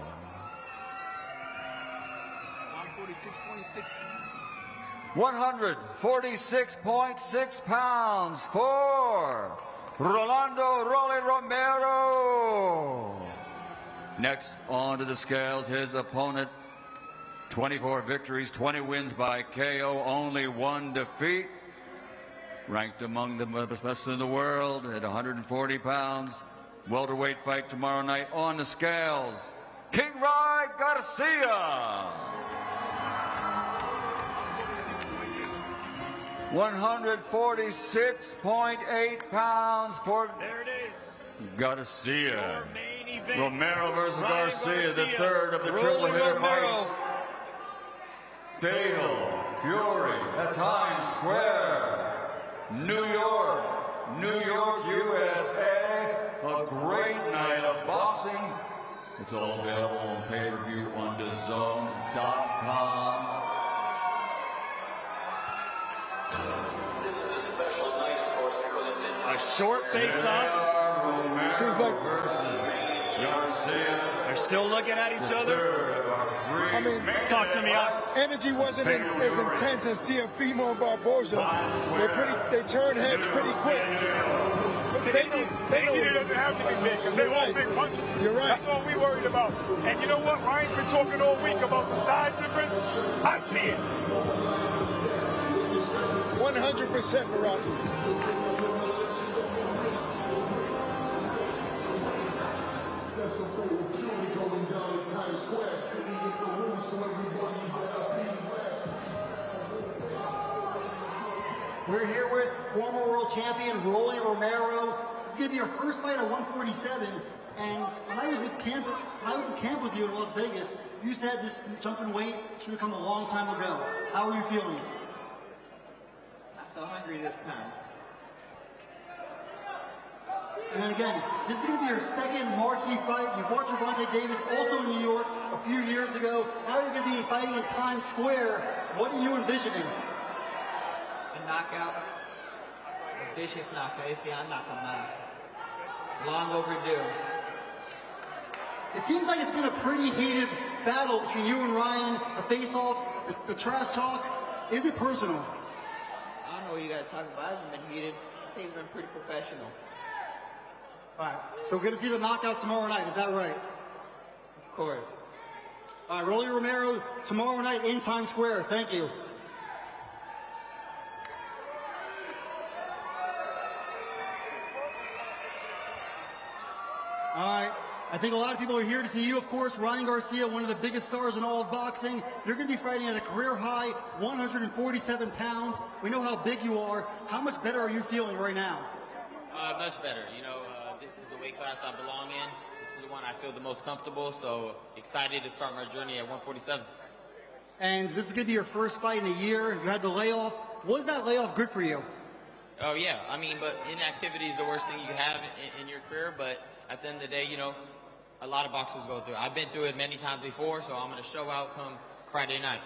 146.6 pounds for Rolando Rolly Romero. Next onto the scales, his opponent, 24 victories, 20 wins by KO, only 1 defeat. Ranked among the best in the world at 140 pounds. Welterweight fight tomorrow night on the scales. King Rai Garcia. 146.8 pounds for Garcia. Romero versus Garcia, the third of the triple hitter fights. Fatal Fury at Times Square, New York, USA. A great night of boxing. It's all available on pay-per-view on DAZN.com. A short face-off. Seems like they're still looking at each other. I mean, talk to me. Energy wasn't as intense as Teofimo and Barboza. They turn heads pretty quick. Energy doesn't have to be big because they're all big punches. You're right. That's all we worried about. And you know what? Ryan's been talking all week about the size difference. I see it. 100% for Rocky. We're here with former world champion Rolly Romero. This is going to be your first fight at 147. And when I was in camp with you in Las Vegas, you said this jump in weight should have come a long time ago. How are you feeling? I'm so hungry this time. And then again, this is going to be your second marquee fight. You fought Gervonta Davis also in New York a few years ago. Now you're going to be fighting in Times Square. What are you envisioning? A knockout. It's a vicious knockout. You see, I knock him out. Long overdue. It seems like it's been a pretty heated battle between you and Ryan, the face-offs, the trash talk. Is it personal? I don't know what you guys talking about. It hasn't been heated. I think it's been pretty professional. All right, so we're going to see the knockout tomorrow night. Is that right? Of course. All right, Rolly Romero tomorrow night in Times Square. Thank you. All right. I think a lot of people are here to see you, of course. Ryan Garcia, one of the biggest stars in all of boxing. You're going to be fighting at a career-high 147 pounds. We know how big you are. How much better are you feeling right now? Much better. You know, this is the weight class I belong in. This is the one I feel the most comfortable, so excited to start my journey at 147. And this is going to be your first fight in a year. You had the layoff. Was that layoff good for you? Oh, yeah. I mean, but inactivity is the worst thing you have in your career, but at the end of the day, you know, a lot of boxers go through it. I've been through it many times before, so I'm going to show out come Friday night.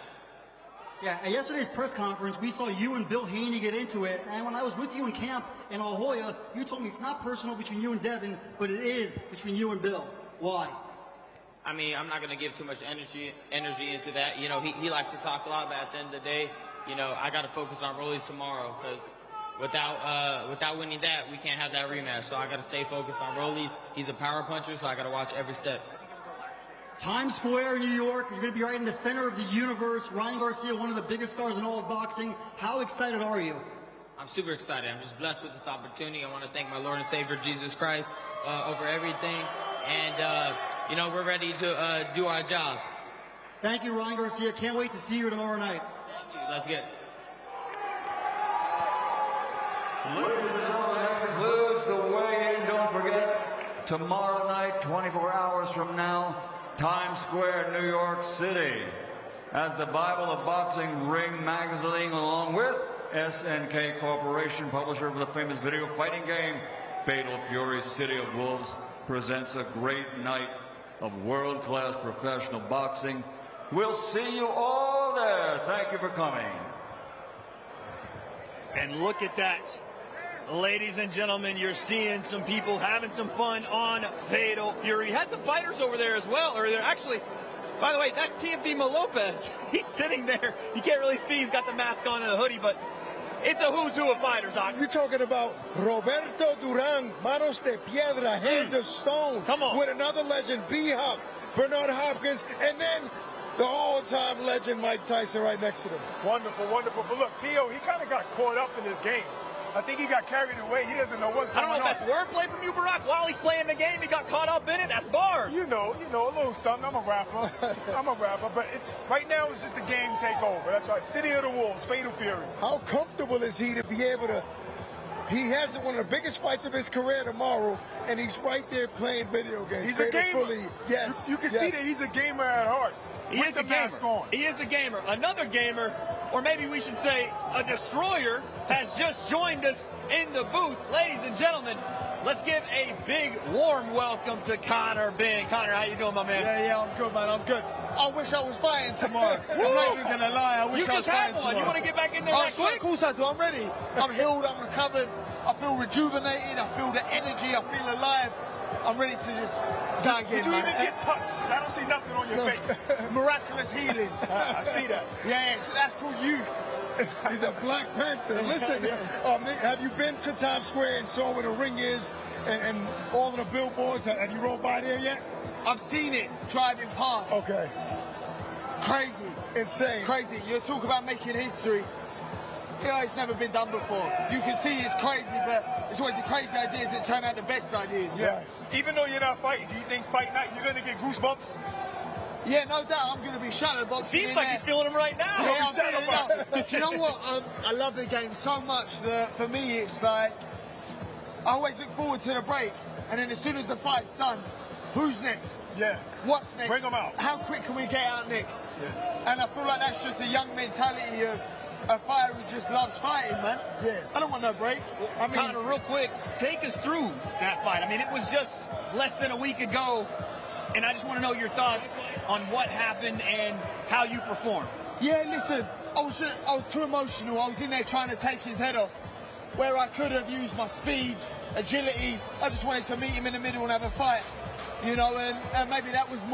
Yeah, at yesterday's press conference, we saw you and Bill Haney get into it, and when I was with you in camp in La Jolla, you told me it's not personal between you and Devin, but it is between you and Bill. Why? I mean, I'm not going to give too much energy into that. You know, he likes to talk a lot, but at the end of the day, you know, I got to focus on Rollies tomorrow, because without winning that, we can't have that rematch. So I got to stay focused on Rollies. He's a power puncher, so I got to watch every step. Times Square, New York. You're going to be right in the center of the universe. Ryan Garcia, one of the biggest stars in all of boxing. How excited are you? I'm super excited. I'm just blessed with this opportunity. I want to thank my Lord and Savior, Jesus Christ, over everything. And, you know, we're ready to do our job. Thank you, Ryan Garcia. Can't wait to see you tomorrow night. Thank you. Let's get it. Ladies and gentlemen, that concludes the weigh-in. Don't forget, tomorrow night, 24 hours from now, Times Square, New York City. As the Bible of Boxing Ring Magazine, along with SNK Corporation, publisher of the famous video fighting game, Fatal Fury City of Wolves, presents a great night of world-class professional boxing. We'll see you all there. Thank you for coming. And look at that. Ladies and gentlemen, you're seeing some people having some fun on Fatal Fury. Had some fighters over there as well. Or they're actually, by the way, that's Teofimo Lopez. He's sitting there. You can't really see. He's got the mask on and the hoodie, but it's a who's who of fighters. You're talking about Roberto Duran, manos de piedra, hands of stone. Come on. With another legend, B-Hop, Bernard Hopkins, and then the all-time legend Mike Tyson right next to them. Wonderful, wonderful. But look, Tio, he kind of got caught up in this game. I think he got carried away. He doesn't know what's going on. I don't know if that's wordplay from you, Barack. While he's playing the game, he got caught up in it. That's bars. You know, a little something. I'm a rapper. But right now it's just a game takeover. That's right. City of the Wolves, Fatal Fury. How comfortable is he to be able to? He has one of the biggest fights of his career tomorrow, and he's right there playing video games. He's a gamer. Yes. You can see that he's a gamer at heart. He is a gamer. He is a gamer. Another gamer, or maybe we should say a destroyer, has just joined us in the booth. Ladies and gentlemen, let's give a big, warm welcome to Connor Ben. Connor, how you doing, my man? Yeah, I'm good, man. I'm good. I wish I was fighting tomorrow. I'm not even going to lie. I wish I was fighting tomorrow. You want to get back in there that quick? Of course I do. I'm ready. I'm healed. I'm recovered. I feel rejuvenated. I feel the energy. I feel alive. I'm ready to just go again, Did you even get touched? I don't see nothing on your face. Miraculous healing. I see that. Yeah, so that's called youth. He's a Black Panther. Listen, have you been to Times Square and saw where the ring is and all of the billboards? Have you rolled by there yet? I've seen it driving past. Okay. Crazy. Insane. Crazy. You talk about making history. Yeah, it's never been done before. You can see it's crazy, but it's always the crazy ideas that turn out the best ideas. Yeah. Even though you're not fighting, do you think fight night you're going to get goosebumps? Yeah, no doubt. I'm going to be shadow boxing. Seems like he's feeling them right now. Yeah, I'm feeling it now. Do you know what? I love the game so much that for me it's like I always look forward to the break, and then as soon as the fight's done, who's next? Yeah. What's next? Bring them out. How quick can we get out next? Yeah. And I feel like that's just a young mentality of a fighter who just loves fighting, man. Yeah. I don't want no break. I mean, Connor, real quick, take us through that fight. I mean, it was just less than a week ago, and I just want to know your thoughts on what happened and how you performed. Yeah, listen, I was too emotional. I was in there trying to take his head off, where I could have used my speed, agility. I just wanted to meet him in the middle and have a fight. You know, and maybe that was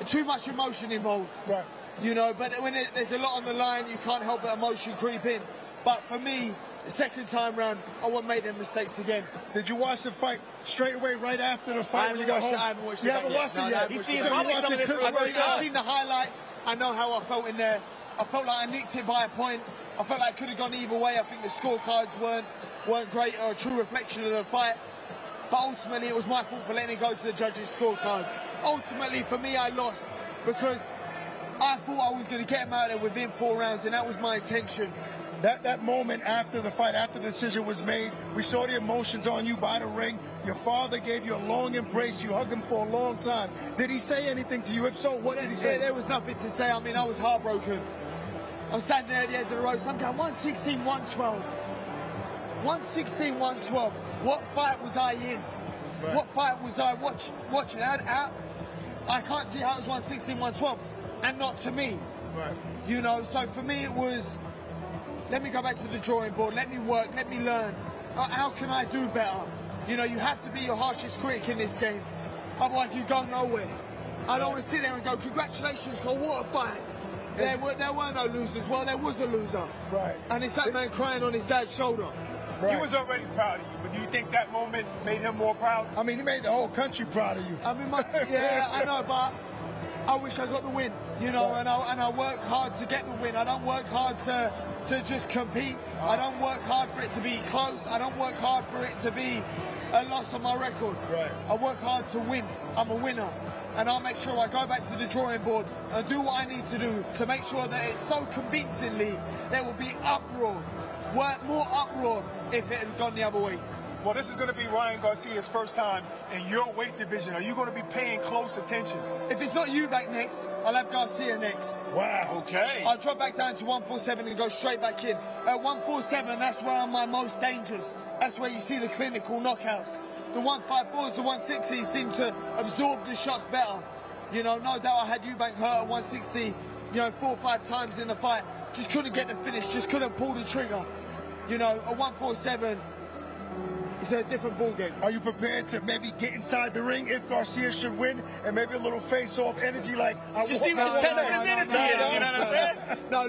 too much emotion involved. Right. You know, but when there's a lot on the line, you can't help but emotion creep in. But for me, the second time round, I won't make them mistakes again. Did you watch the fight straight away, right after the fight? I haven't watched it. You haven't watched it yet? I've seen the highlights. I know how I felt in there. I felt like I nicked it by a point. I felt like it could have gone either way. I think the scorecards weren't great or a true reflection of the fight. But ultimately, it was my fault for letting it go to the judges' scorecards. Ultimately, for me, I lost because I thought I was going to get him out there within 4 rounds, and that was my intention. That moment after the fight, after the decision was made, we saw the emotions on you by the ring. Your father gave you a long embrace. You hugged him for a long time. Did he say anything to you? If so, what did he say? There was nothing to say. I mean, I was heartbroken. I'm standing there at the end of the road, so I'm going 116, 112. 116, 112. What fight was I in? Right. What fight was I watching? I can't see how it was 116, 112, and not to me. Right. You know, so for me it was, let me go back to the drawing board, let me work, let me learn. How can I do better? You know, you have to be your harshest critic in this game, otherwise you go nowhere. I don't want to sit there and go, congratulations, God, what a fight. There were no losers. Well, there was a loser. Right. And it's that man crying on his dad's shoulder. Right. He was already proud of you, but do you think that moment made him more proud? I mean, he made the whole country proud of you. I mean, yeah, I know, but I wish I got the win, you know, right. and I work hard to get the win. I don't work hard to just compete. I don't work hard for it to be close. I don't work hard for it to be a loss on my record. Right. I work hard to win. I'm a winner. And I'll make sure I go back to the drawing board and do what I need to do to make sure that it's so convincingly there will be uproar, more uproar if it had gone the other way. Well, this is going to be Ryan Garcia's first time in your weight division. Are you going to be paying close attention? If it's not you back next, I'll have Garcia next. Wow. Okay. I'll drop back down to 147 and go straight back in. At 147, that's where I'm my most dangerous. That's where you see the clinical knockouts. The 154s, the 160s seem to absorb the shots better. You know, no doubt I had Eubank hurt at 160, you know, 4 or 5 times in the fight. Just couldn't get the finish, just couldn't pull the trigger. You know, at 147, it's a different ballgame. Are you prepared to maybe get inside the ring if Garcia should win and maybe a little face-off energy like... You see what's testing his energy is, you know what I'm saying? No,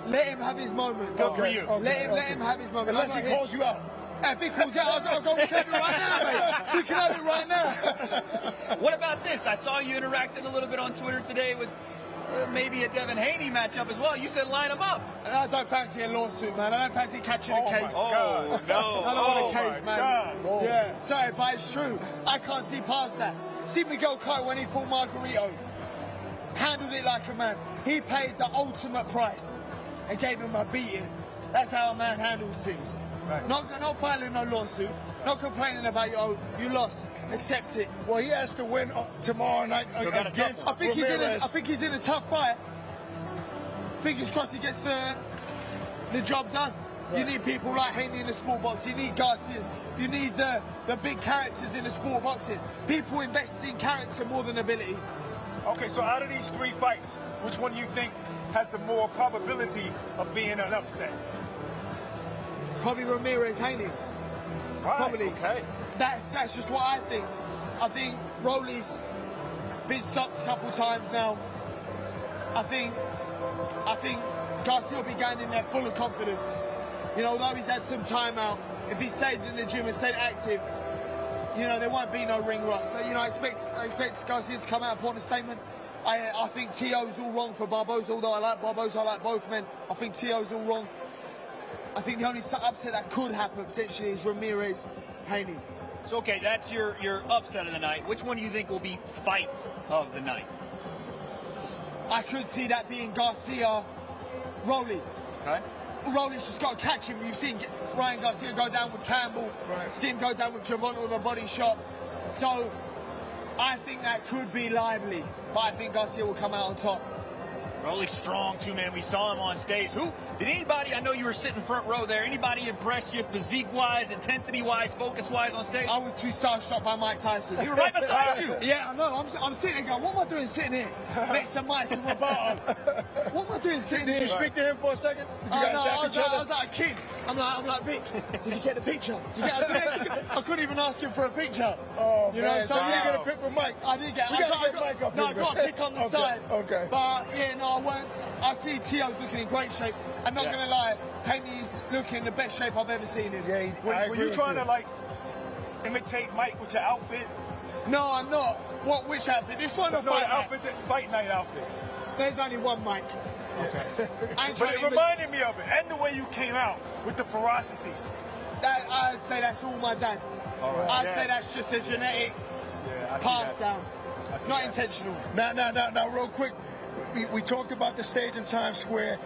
let him have his moment. Good for you. Okay. Let him have his moment. Unless he calls you out. If he calls out, I'll go, we can have it right now, mate. We can have it right now. What about this? I saw you interacting a little bit on Twitter today with maybe a Devin Haney matchup as well. You said line him up. I don't fancy a lawsuit, man. I don't fancy catching a case. Oh, no. I don't want a case, man. Oh. Yeah, sorry, but it's true. I can't see past that. See Miguel Cotto when he fought Margarito. Handled it like a man. He paid the ultimate price and gave him a beating. That's how a man handles things. Right. Not filing no lawsuit, not complaining about you lost. Accept it. Well, he has to win tomorrow night against I think Ramirez. he's in a tough fight. Fingers crossed he gets the job done. Right. You need people like Haney in the sport box. You need Garcias. You need the big characters in the sport boxing. People invested in character more than ability. Okay, so out of these 3 fights, which one do you think has the more probability of being an upset? Probably Ramirez, Haney. Right, probably. Okay. That's just what I think. I think Rolly's been stopped a couple times now. I think Garcia will be going in there full of confidence. You know, although he's had some time out, if he stayed in the gym and stayed active, you know, there won't be no ring rust. So, you know, I expect Garcia to come out and put on a statement. I think Teo's all wrong for Barboza, although I like Barboza, I like both men. I think Teo's all wrong. I think the only upset that could happen potentially is Ramirez, Haney. So, okay, that's your upset of the night. Which one do you think will be fight of the night? I could see that being Garcia, Rolly. Okay. Rolly's just got to catch him. You've seen Ryan Garcia go down with Campbell. Right. See him go down with Javonta with a body shot. So I think that could be lively, but I think Garcia will come out on top. Rolly's strong too, man. We saw him on stage. Did anybody, I know you were sitting front row there, anybody impress you physique-wise, intensity-wise, focus-wise on stage? I was too starstruck by Mike Tyson. He was right beside you. Yeah, I know. I'm sitting there going, what am I doing sitting here next to Mike and Roberto? What am I doing sitting here? Did you speak to him for a second? Did you guys I was like a kid. I'm like, Vic, did you get the picture? I couldn't even ask him for a picture. Oh, you man. know, So you didn't get a pic with Mike? I did get. We got to get Mike up here. No, I got a pic on the side. Okay. But yeah, no, I won't. I see Teo's looking in great shape. I'm not gonna lie, Haney's looking in the best shape I've ever seen him. Yeah, Were you trying to like imitate Mike with your outfit? No, I'm not. Which outfit? This one or no, fight the night? outfit, the fight night outfit. There's only one Mike. Okay. But it reminded me of it, and the way you came out with the ferocity. I'd say that's all my dad. All right. I'd say that's just a genetic pass down. Not intentional. Now, real quick, we talked about the stage in Times Square.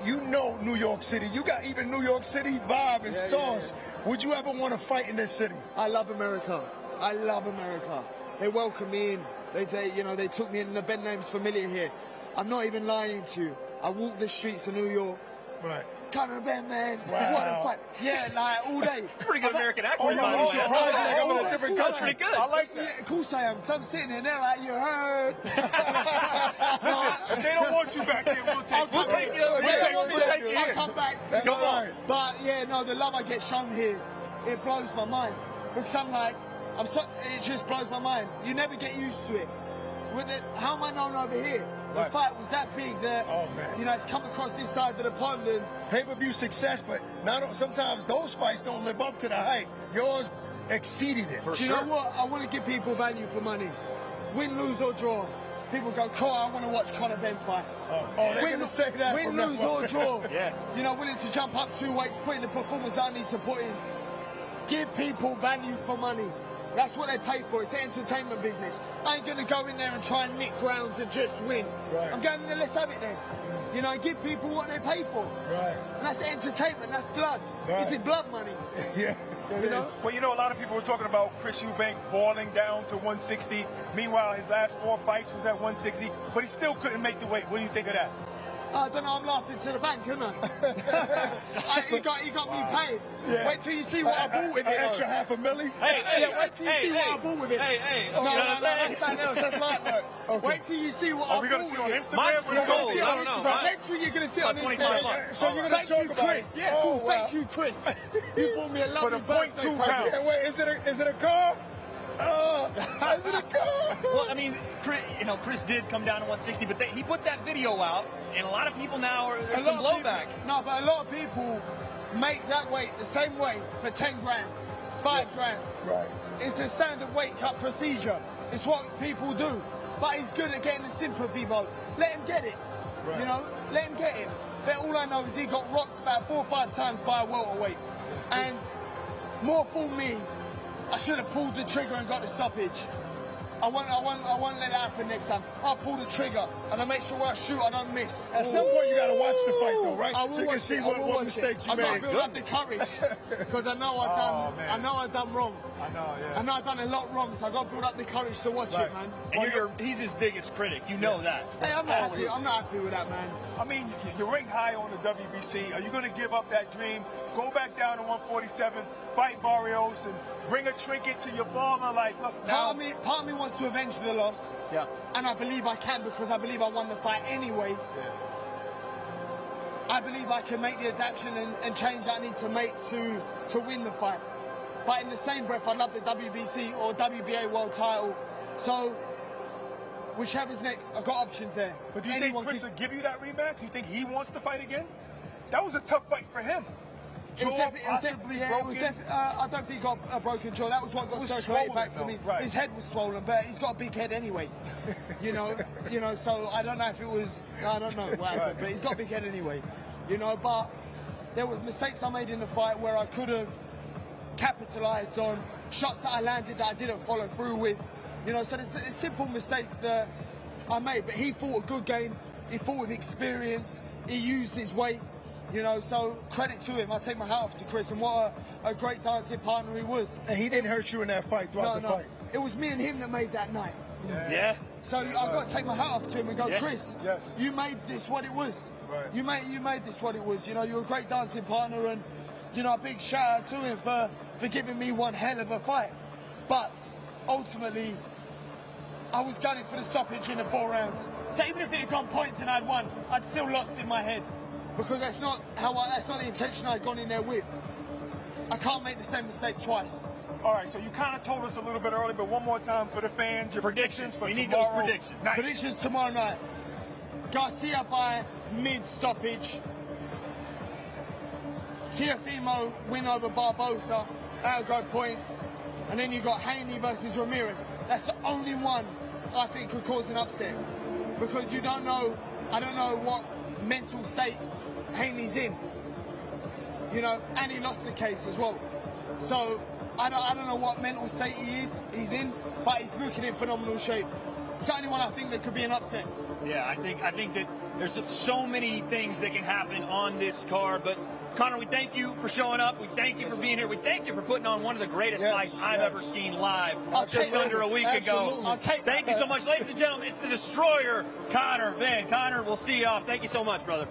You know New York City. You got even New York City vibe and sauce. Yeah. Would you ever want to fight in this city? I love America. I love America. They welcome me in. They took me in. The bed name's familiar here. I'm not even lying to you. I walk the streets of New York. Right. Come on, man. Wow. What a fight. Yeah, like all day. It's a pretty good American accent. Oh, you surprised me like I'm in a different country. Pretty good. I like that. Yeah, of course I am. So I'm sitting in there like, you heard. If they don't want you back there, we'll take you. I'll come back. That's right. But yeah, no, the love I get shown here, it blows my mind. Because I'm like, it just blows my mind. You never get used to it. How am I known over here? The fight was that big that, it's come across this side of the pond and pay-per-view success, but sometimes those fights don't live up to the hype. Yours exceeded it. Do you know what? I want to give people value for money. Win, lose or draw. People go, Cole, I want to watch Conor Ben fight. They're going to say that. Win, lose or draw. Willing to jump up 2 weights, put in the performance that I need to put in. Give people value for money. That's what they pay for. It's the entertainment business. I ain't going to go in there and try and nick rounds and just win. Right. I'm going in there, let's have it then. Give people what they pay for. Right. And that's entertainment. That's blood. Right. This is blood money. Yeah. Well, a lot of people were talking about Chris Eubank balling down to 160. Meanwhile, his last 4 fights was at 160, but he still couldn't make the weight. What do you think of that? I don't know, I'm laughing to the bank, isn't I? He got me paid. Yeah. Wait till you see what I bought with it. Extra $500,000? Wait till you see what I bought with it. No, that's something else. That's light work. Okay. Wait till you see what I bought with it. Are we going to see on Instagram? I don't know. Next week you're going to see on Instagram. So you're going to talk about Chris. Yeah, cool. Thank you, Chris. You bought me a lovely birthday present. Wait, is it a car? Is it a car? Well, I mean, Chris did come down to 160, but he put that video out, and a lot of people now there's some blowback. No, but a lot of people make that weight the same weight for 10 grand, 5 grand. Right. It's a standard weight cut procedure. It's what people do. But he's good at getting the sympathy vote. Let him get it. Right. Let him get it. But all I know is he got rocked about 4 or 5 times by a welterweight. And more fool me, I should have pulled the trigger and got the stoppage. I won't let that happen next time. I'll pull the trigger and I make sure when I shoot I don't miss. At some point you gotta watch the fight though, right? So you can see what mistakes you made. I gotta build up the courage because I know I've done wrong. I know I've done a lot wrong, so I gotta build up the courage to watch it, man. And he's his biggest critic. You know that. Hey, I'm not happy with that, man. I mean, you're ranked high on the WBC. Are you going to give up that dream? Go back down to 147, fight Barrios, and bring a trinket to your father? Like, look, now. Part of me wants to avenge the loss. Yeah. And I believe I can because I believe I won the fight anyway. Yeah. I believe I can make the adaptation and change that I need to make to win the fight. But in the same breath, I love the WBC or WBA world title. So, whichever's next, I've got options there. But do you think Chris will give you that rematch? Do you think he wants to fight again? That was a tough fight for him. Jaw possibly broken. I don't think he got a broken jaw. That was what got circulated back to me. Right. His head was swollen, but he's got a big head anyway. So I don't know if it was, I don't know what happened, but he's got a big head anyway. But there were mistakes I made in the fight where I could have capitalized on shots that I landed that I didn't follow through with. So there's simple mistakes that I made, but he fought a good game. He fought with experience. He used his weight. So credit to him. I take my hat off to Chris, and what a great dancing partner he was. And he didn't hurt you in that fight throughout the fight. It was me and him that made that night. Yeah. So I've got to take my hat off to him and go, Chris, you made this what it was. Right. You made this what it was. You're a great dancing partner, and a big shout out to him for giving me one hell of a fight. But ultimately, I was gunning for the stoppage in the 4 rounds. So even if it had gone points and I'd won, I'd still lost in my head. because that's not the intention I'd gone in there with. I can't make the same mistake twice. All right, so you kind of told us a little bit early, but one more time for the fans, your predictions for We need tomorrow those predictions. night. Predictions tomorrow night. Garcia by mid-stoppage. Teofimo win over Barboza, that'll go points. And then you got Haney versus Ramirez. That's the only one I think could cause an upset. Because you don't know, I don't know what mental state Haney's in. You know, and he lost the case as well. So I don't know what mental state he's in, but he's looking in phenomenal shape. It's the only one I think that could be an upset. Yeah, I think that there's so many things that can happen on this card, but Conor, we thank you for showing up. We thank you for being here. We thank you for putting on one of the greatest fights I've ever seen live just under a week ago. Thank you so much. Ladies and gentlemen, it's the Destroyer, Conor Benn. Conor, we'll see you off. Thank you so much, brother.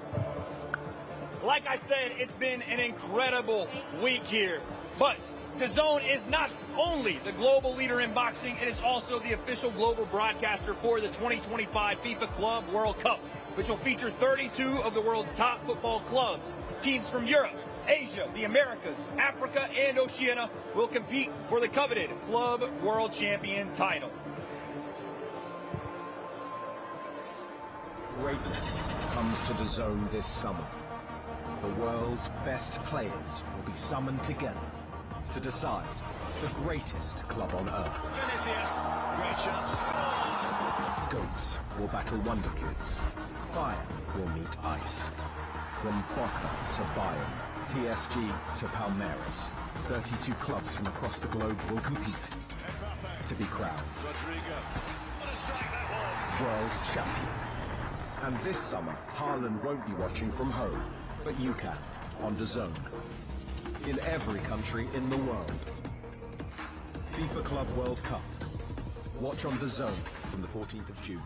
Like I said, it's been an incredible week here, but DAZN is not only the global leader in boxing, it is also the official global broadcaster for the 2025 FIFA Club World Cup, which will feature 32 of the world's top football clubs. Teams from Europe, Asia, the Americas, Africa, and Oceania will compete for the coveted Club World Champion title. Greatness comes to DAZN this summer. The world's best players will be summoned together to decide the greatest club on earth. Great chance. Goats will battle Wonder Kids. Fire will meet ice. From Boca to Bayern, PSG to Palmeiras, 32 clubs from across the globe will compete to be crowned world champion. And this summer, Haaland won't be watching from home, but you can on DAZN. In every country in the world. FIFA Club World Cup. Watch on DAZN from the 14th of June.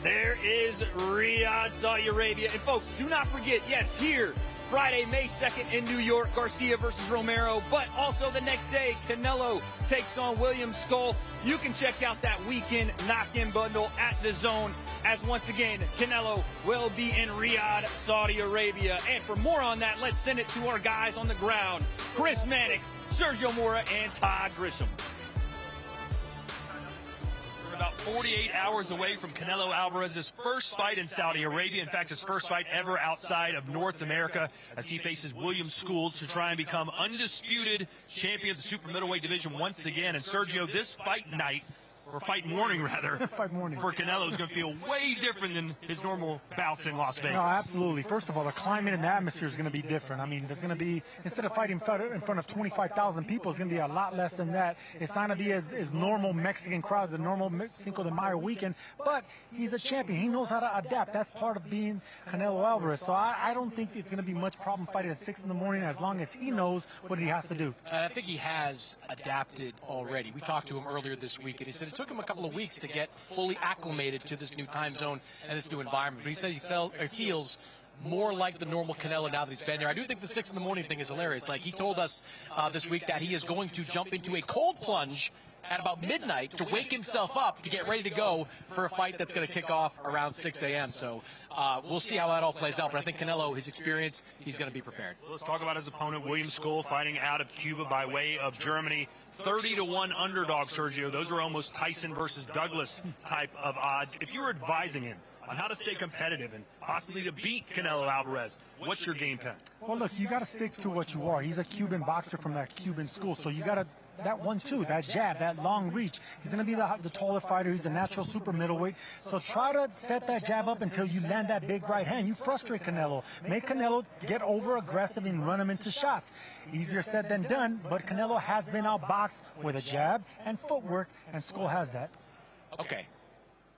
There is Riyadh, Saudi Arabia. And folks, do not forget, yes, here, Friday, May 2nd in New York, Garcia versus Romero. But also the next day, Canelo takes on William Skull. You can check out that weekend knock-in bundle at DAZN, as once again, Canelo will be in Riyadh, Saudi Arabia. And for more on that, let's send it to our guys on the ground, Chris Mannix, Sergio Mora, and Todd Grisham. About 48 hours away from Canelo Alvarez's first fight in Saudi Arabia. In fact, his first fight ever outside of North America, as he faces William School to try and become undisputed champion of the super middleweight division once again. And Sergio, this fight night, or fight morning rather, fight morning for Canelo is going to feel way different than his normal bouts in Las Vegas. No, absolutely. First of all, the climate and the atmosphere is going to be different. I mean, there's going to be, instead of fighting in front of 25,000 people, it's going to be a lot less than that. It's not going to be as normal Mexican crowd, the normal Cinco de Mayo weekend, but he's a champion. He knows how to adapt. That's part of being Canelo Alvarez. So I don't think it's going to be much problem fighting at 6 in the morning as long as he knows what he has to do. I think he has adapted already. We talked to him earlier this week, and he said it took him a couple of weeks to get fully acclimated to this new time zone and this new environment. But he said he feels more like the normal Canelo now that he's been there. I do think the 6 in the morning thing is hilarious. Like, he told us this week that he is going to jump into a cold plunge at about midnight to wake himself up to get ready to go for a fight that's going to kick off around 6 a.m. So we'll see how that all plays out. But I think Canelo, his experience, he's going to be prepared. Let's talk about his opponent, William Skull, fighting out of Cuba by way of Germany. 30-1 underdog, Sergio. Those are almost Tyson versus Douglas type of odds. If you were advising him on how to stay competitive and possibly to beat Canelo Alvarez, what's your game plan? Well, look, you got to stick to what you are. He's a Cuban boxer from that Cuban school, so you got to that 1-2, that jab, that long reach. He's going to be the taller fighter. He's a natural super middleweight. So try to set that jab up until you land that big right hand. You frustrate Canelo. Make Canelo get over aggressive and run him into shots. Easier said than done, but Canelo has been outboxed with a jab and footwork, and Skull has that. Okay.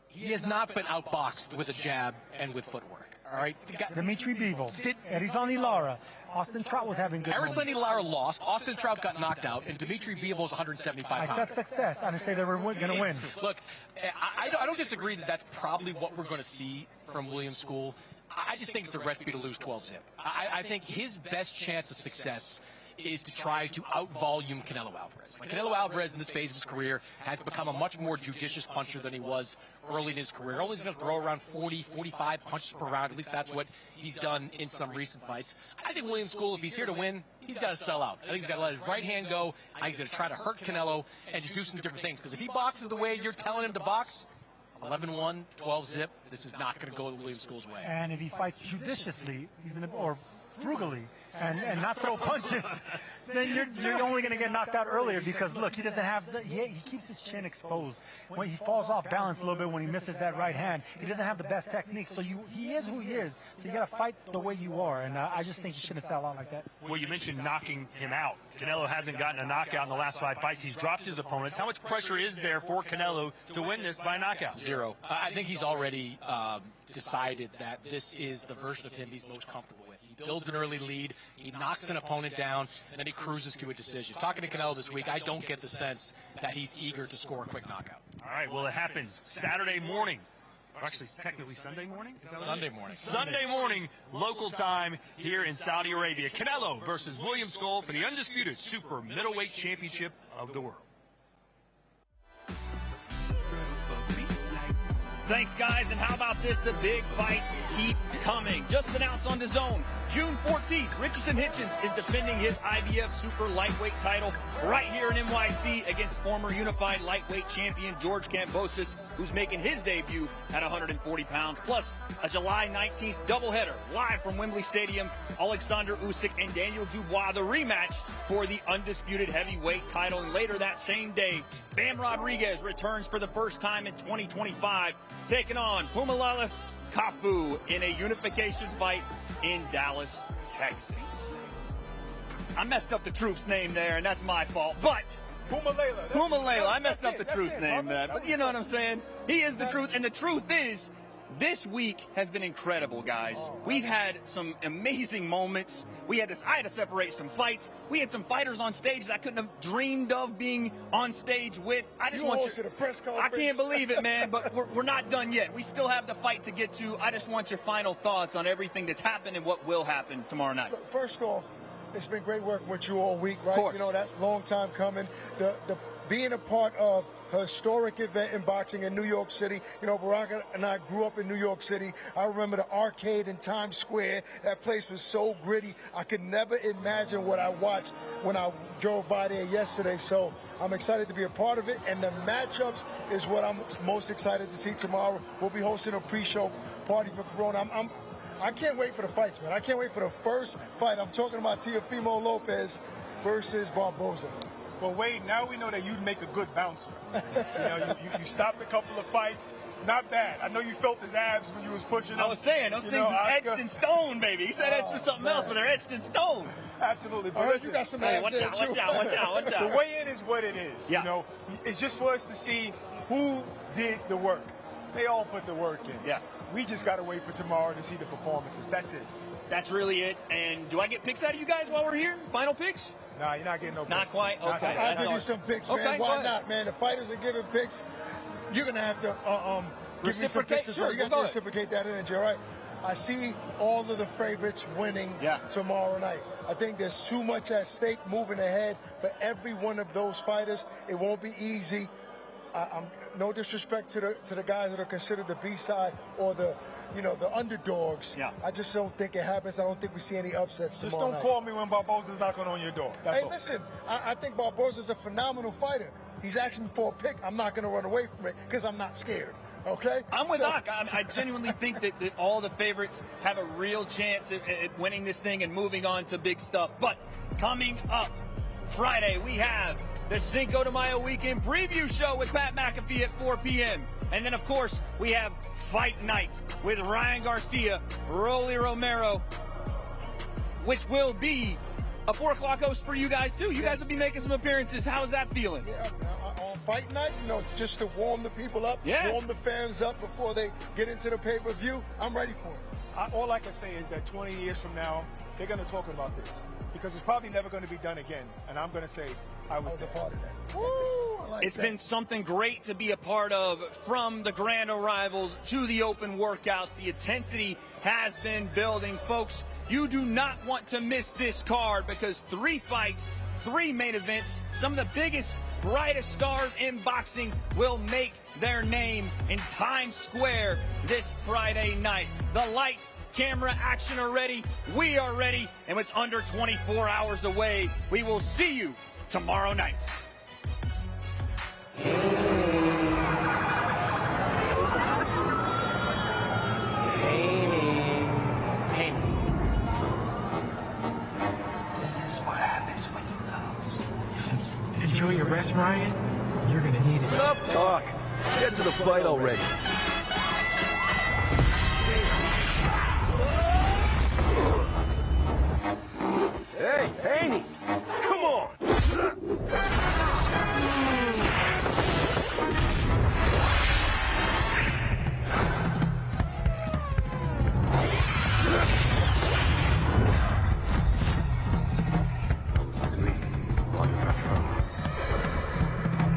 He has not been outboxed with a jab and with footwork. All right. Dimitri Bivol, Erizoni Lara, Austin Trout was having good moments. Erizoni Lara lost. Austin Trout got knocked out, and Dimitri Bivol's 175 pounds. I said success. I didn't say they were going to win. Look, I don't disagree that that's probably what we're going to see from William School. I just think it's a recipe to lose 12 zip. I think his best chance of success is to try to out-volume Canelo Alvarez. Like, Canelo Alvarez in this phase of his career has become a much more judicious puncher than he was early in his career. Always going to throw around 40, 45 punches per round. At least that's what he's done in some recent fights. I think William School, if he's here to win, he's got to sell out. I think he's got to let his right hand go. I think he's going to try to hurt Canelo and just do some different things. Because if he boxes the way you're telling him to box, 11-1, 12-zip, this is not going to go William School's way. And if he fights judiciously, he's going to, or frugally, and not throw punches, then you're only going to get knocked out earlier because, look, he doesn't have he keeps his chin exposed. When he falls off balance a little bit when he misses that right hand, he doesn't have the best technique. So he is who he is. So you got to fight the way you are. And I just think you shouldn't sell out like that. Well, you mentioned knocking him out. Canelo hasn't gotten a knockout in the last 5 fights. He's dropped his opponents. How much pressure is there for Canelo to win this by knockout? Zero. I think he's already decided that this is the version of him he's most comfortable with. He builds an early lead, he knocks an opponent down, and then he cruises to a decision. Talking to Canelo this week, I don't get the sense that he's eager to score a quick knockout. All right, well, it happens Saturday morning. Actually, it's technically Sunday morning? Sunday morning. Sunday morning, local time here in Saudi Arabia. Canelo versus William School for the undisputed super middleweight championship of the world. Thanks, guys, and how about this? The big fights keep coming. Just announced on DAZN, June 14th, Richardson Hitchens is defending his IBF super lightweight title right here in NYC against former unified lightweight champion George Kambosos, who's making his debut at 140 pounds. Plus, a July 19th doubleheader live from Wembley Stadium. Alexander Usyk and Daniel Dubois, the rematch for the undisputed heavyweight title. And later that same day, Bam Rodriguez returns for the first time in 2025, taking on Humalala Kafu in a unification fight in Dallas, Texas. I messed up the truth's name there, and that's my fault, but Humalala, I messed up the truth's name, man. But you know what I'm saying? He is the truth, and the truth is, this week has been incredible, guys. We've had some amazing moments. I had to separate some fights. We had some fighters on stage that I couldn't have dreamed of being on stage with. I just want hosted a press conference. I can't believe it, man, but we're not done yet. We still have the fight to get to. I just want your final thoughts on everything that's happened and what will happen tomorrow night. Look, first off, it's been great working with you all week, right? You know, that's a long time coming. The being a part of a historic event in boxing in New York City. You know, Barack and I grew up in New York City. I remember the arcade in Times Square. That place was so gritty. I could never imagine what I watched when I drove by there yesterday. So I'm excited to be a part of it. And the matchups is what I'm most excited to see tomorrow. We'll be hosting a pre-show party for Corona. I can't wait for the fights, man. I can't wait for the first fight. I'm talking about Teofimo Lopez versus Barboza. Well, Wade, now we know that you'd make a good bouncer. You stopped a couple of fights. Not bad. I know you felt his abs when you was pushing him. I was saying, those things are etched in stone, baby. He said etched with something else, but they're etched in stone. Absolutely. But listen, you got some abs there, too. Watch out. The weigh-in is what it is. Yeah. You know, it's just for us to see who did the work. They all put the work in. Yeah. We just got to wait for tomorrow to see the performances. That's it. That's really it. And do I get picks out of you guys while we're here? Final picks? Nah, you're not getting no picks. Not quite? Okay. I'll give you some picks, man. Okay, Why not, man? The fighters are giving picks. You're going to have to give me some picks as well. You got to reciprocate that energy, all right? I see all of the favorites winning tomorrow night. I think there's too much at stake moving ahead for every one of those fighters. It won't be easy. No disrespect to the guys that are considered the B-side or the underdogs. Yeah. I just don't think it happens. I don't think we see any upsets just tomorrow don't night. call me when Barboza's knocking on your door. That's all. Listen, I think Barboza's a phenomenal fighter. He's asking me for a pick. I'm not going to run away from it because I'm not scared. Okay? I'm with Doc. I genuinely think that all the favorites have a real chance at winning this thing and moving on to big stuff. But coming up Friday, we have the Cinco de Mayo weekend preview show with Pat McAfee at 4 p.m. And then, of course, we have Fight Night with Ryan Garcia, Rolly Romero, which will be a 4 o'clock host for you guys, too. You guys will be making some appearances. How's that feeling? Yeah, on Fight Night, just to warm the people up, warm the fans up before they get into the pay-per-view, I'm ready for it. All I can say is that 20 years from now, they're going to talk about this because it's probably never going to be done again. And I'm going to say I was a part of that. Woo, it's been something great to be a part of, from the grand arrivals to the open workouts. The intensity has been building. Folks, You do not want to miss this card because 3 fights, 3 main events, some of the biggest, brightest stars in boxing will make their name in Times Square this Friday night. The lights, camera, action are ready. We are ready, and it's under 24 hours away. We will see you tomorrow night. Enjoy your rest, Ryan. You're gonna need it. Enough talk. Get to the fight already. Hey, Haney! Come on!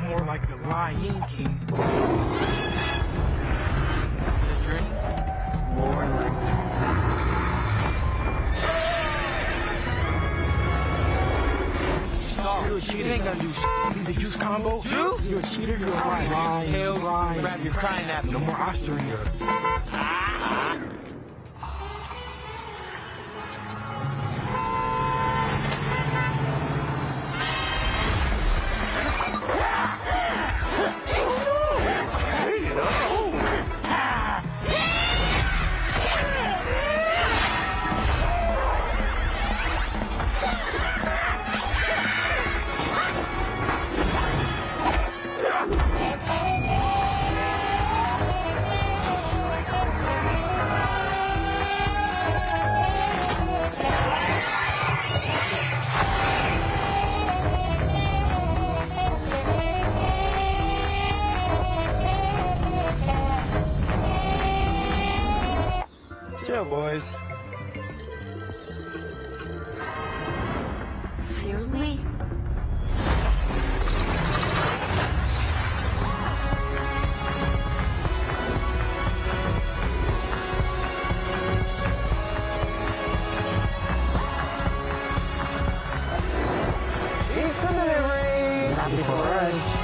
More like the Lion King. The dream? More like... You're a cheater. You ain't gonna do shit. The juice combo. Juice? You're a cheater. You're a liar. Hell, Ryan. grab your crying apple. No more Austria. Chill, boys. Seriously? Pizza delivery! Not before us.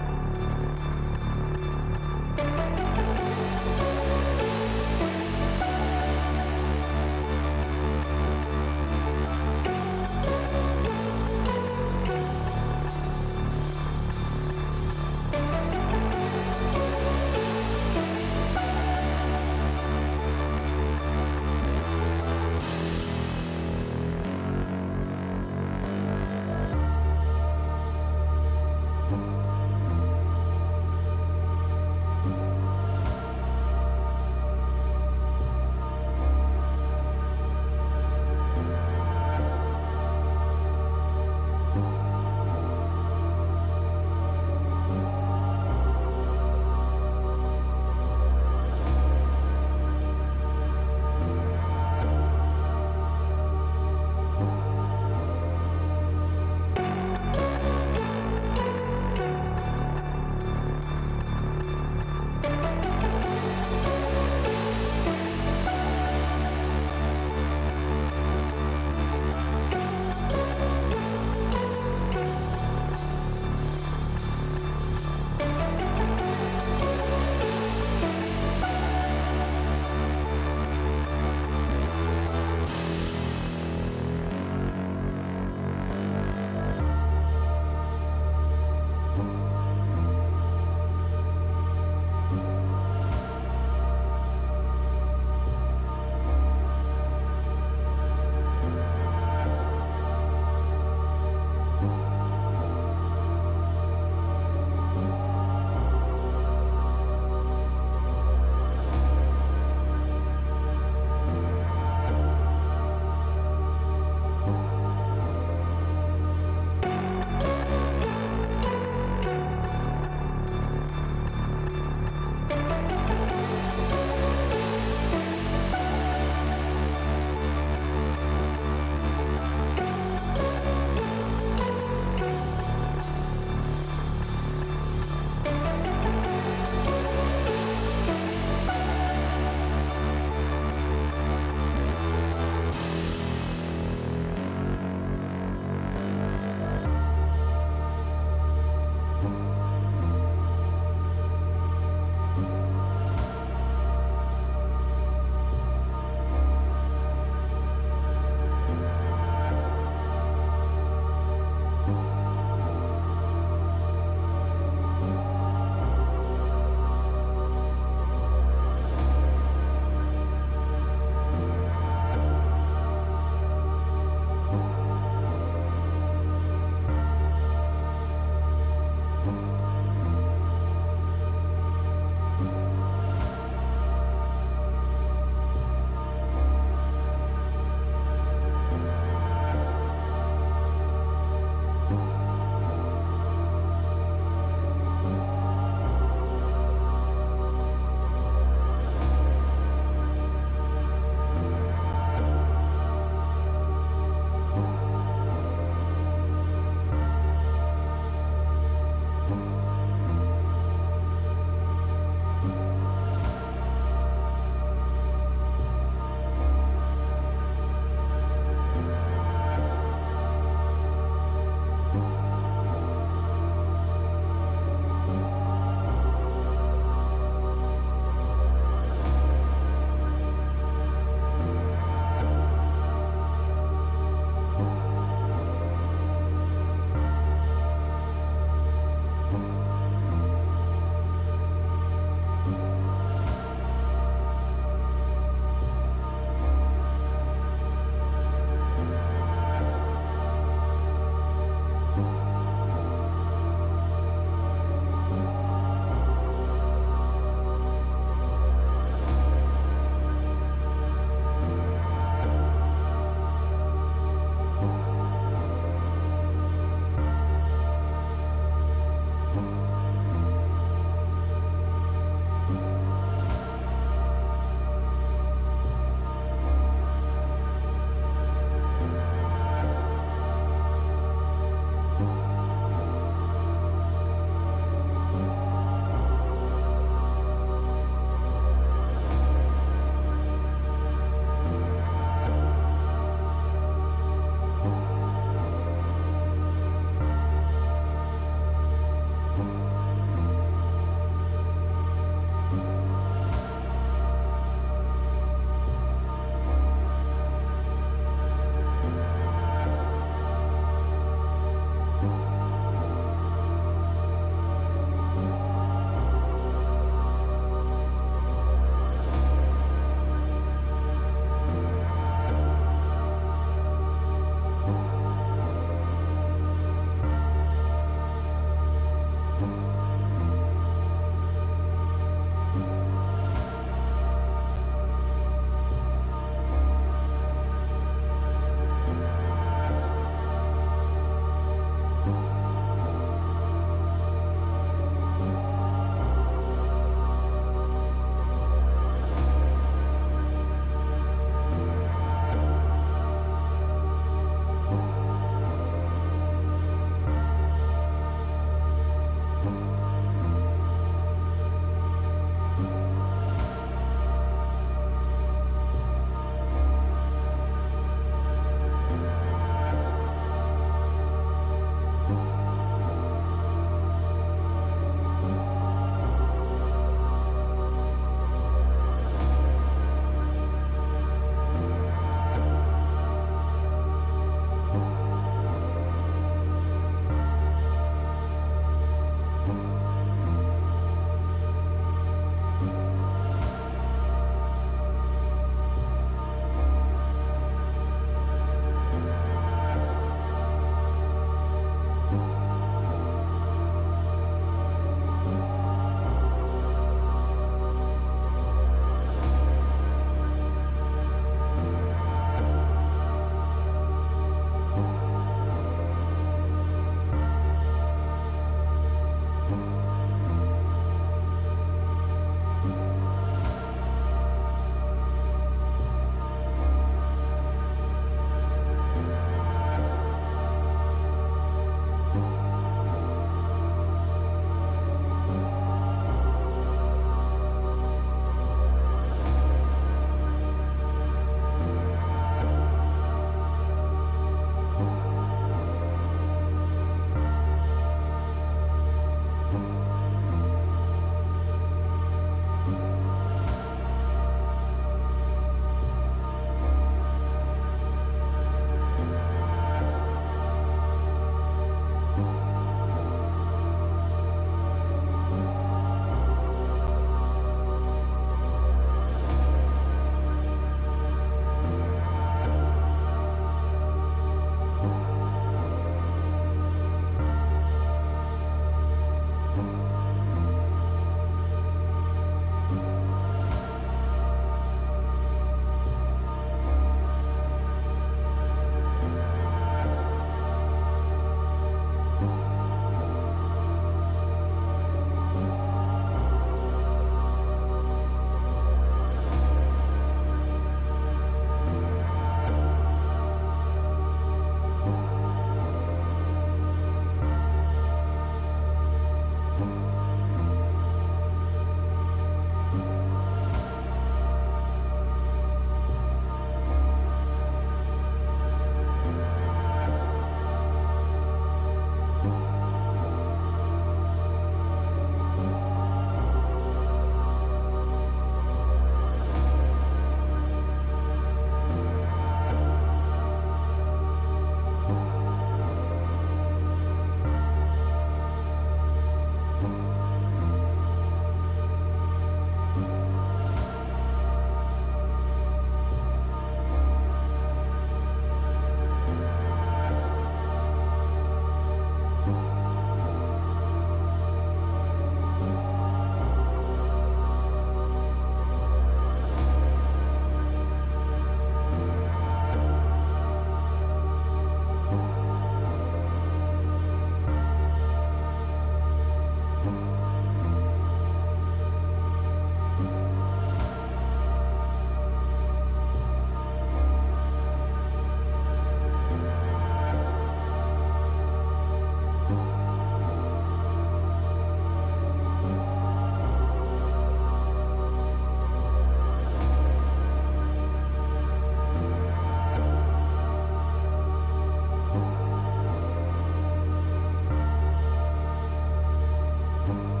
Thank you.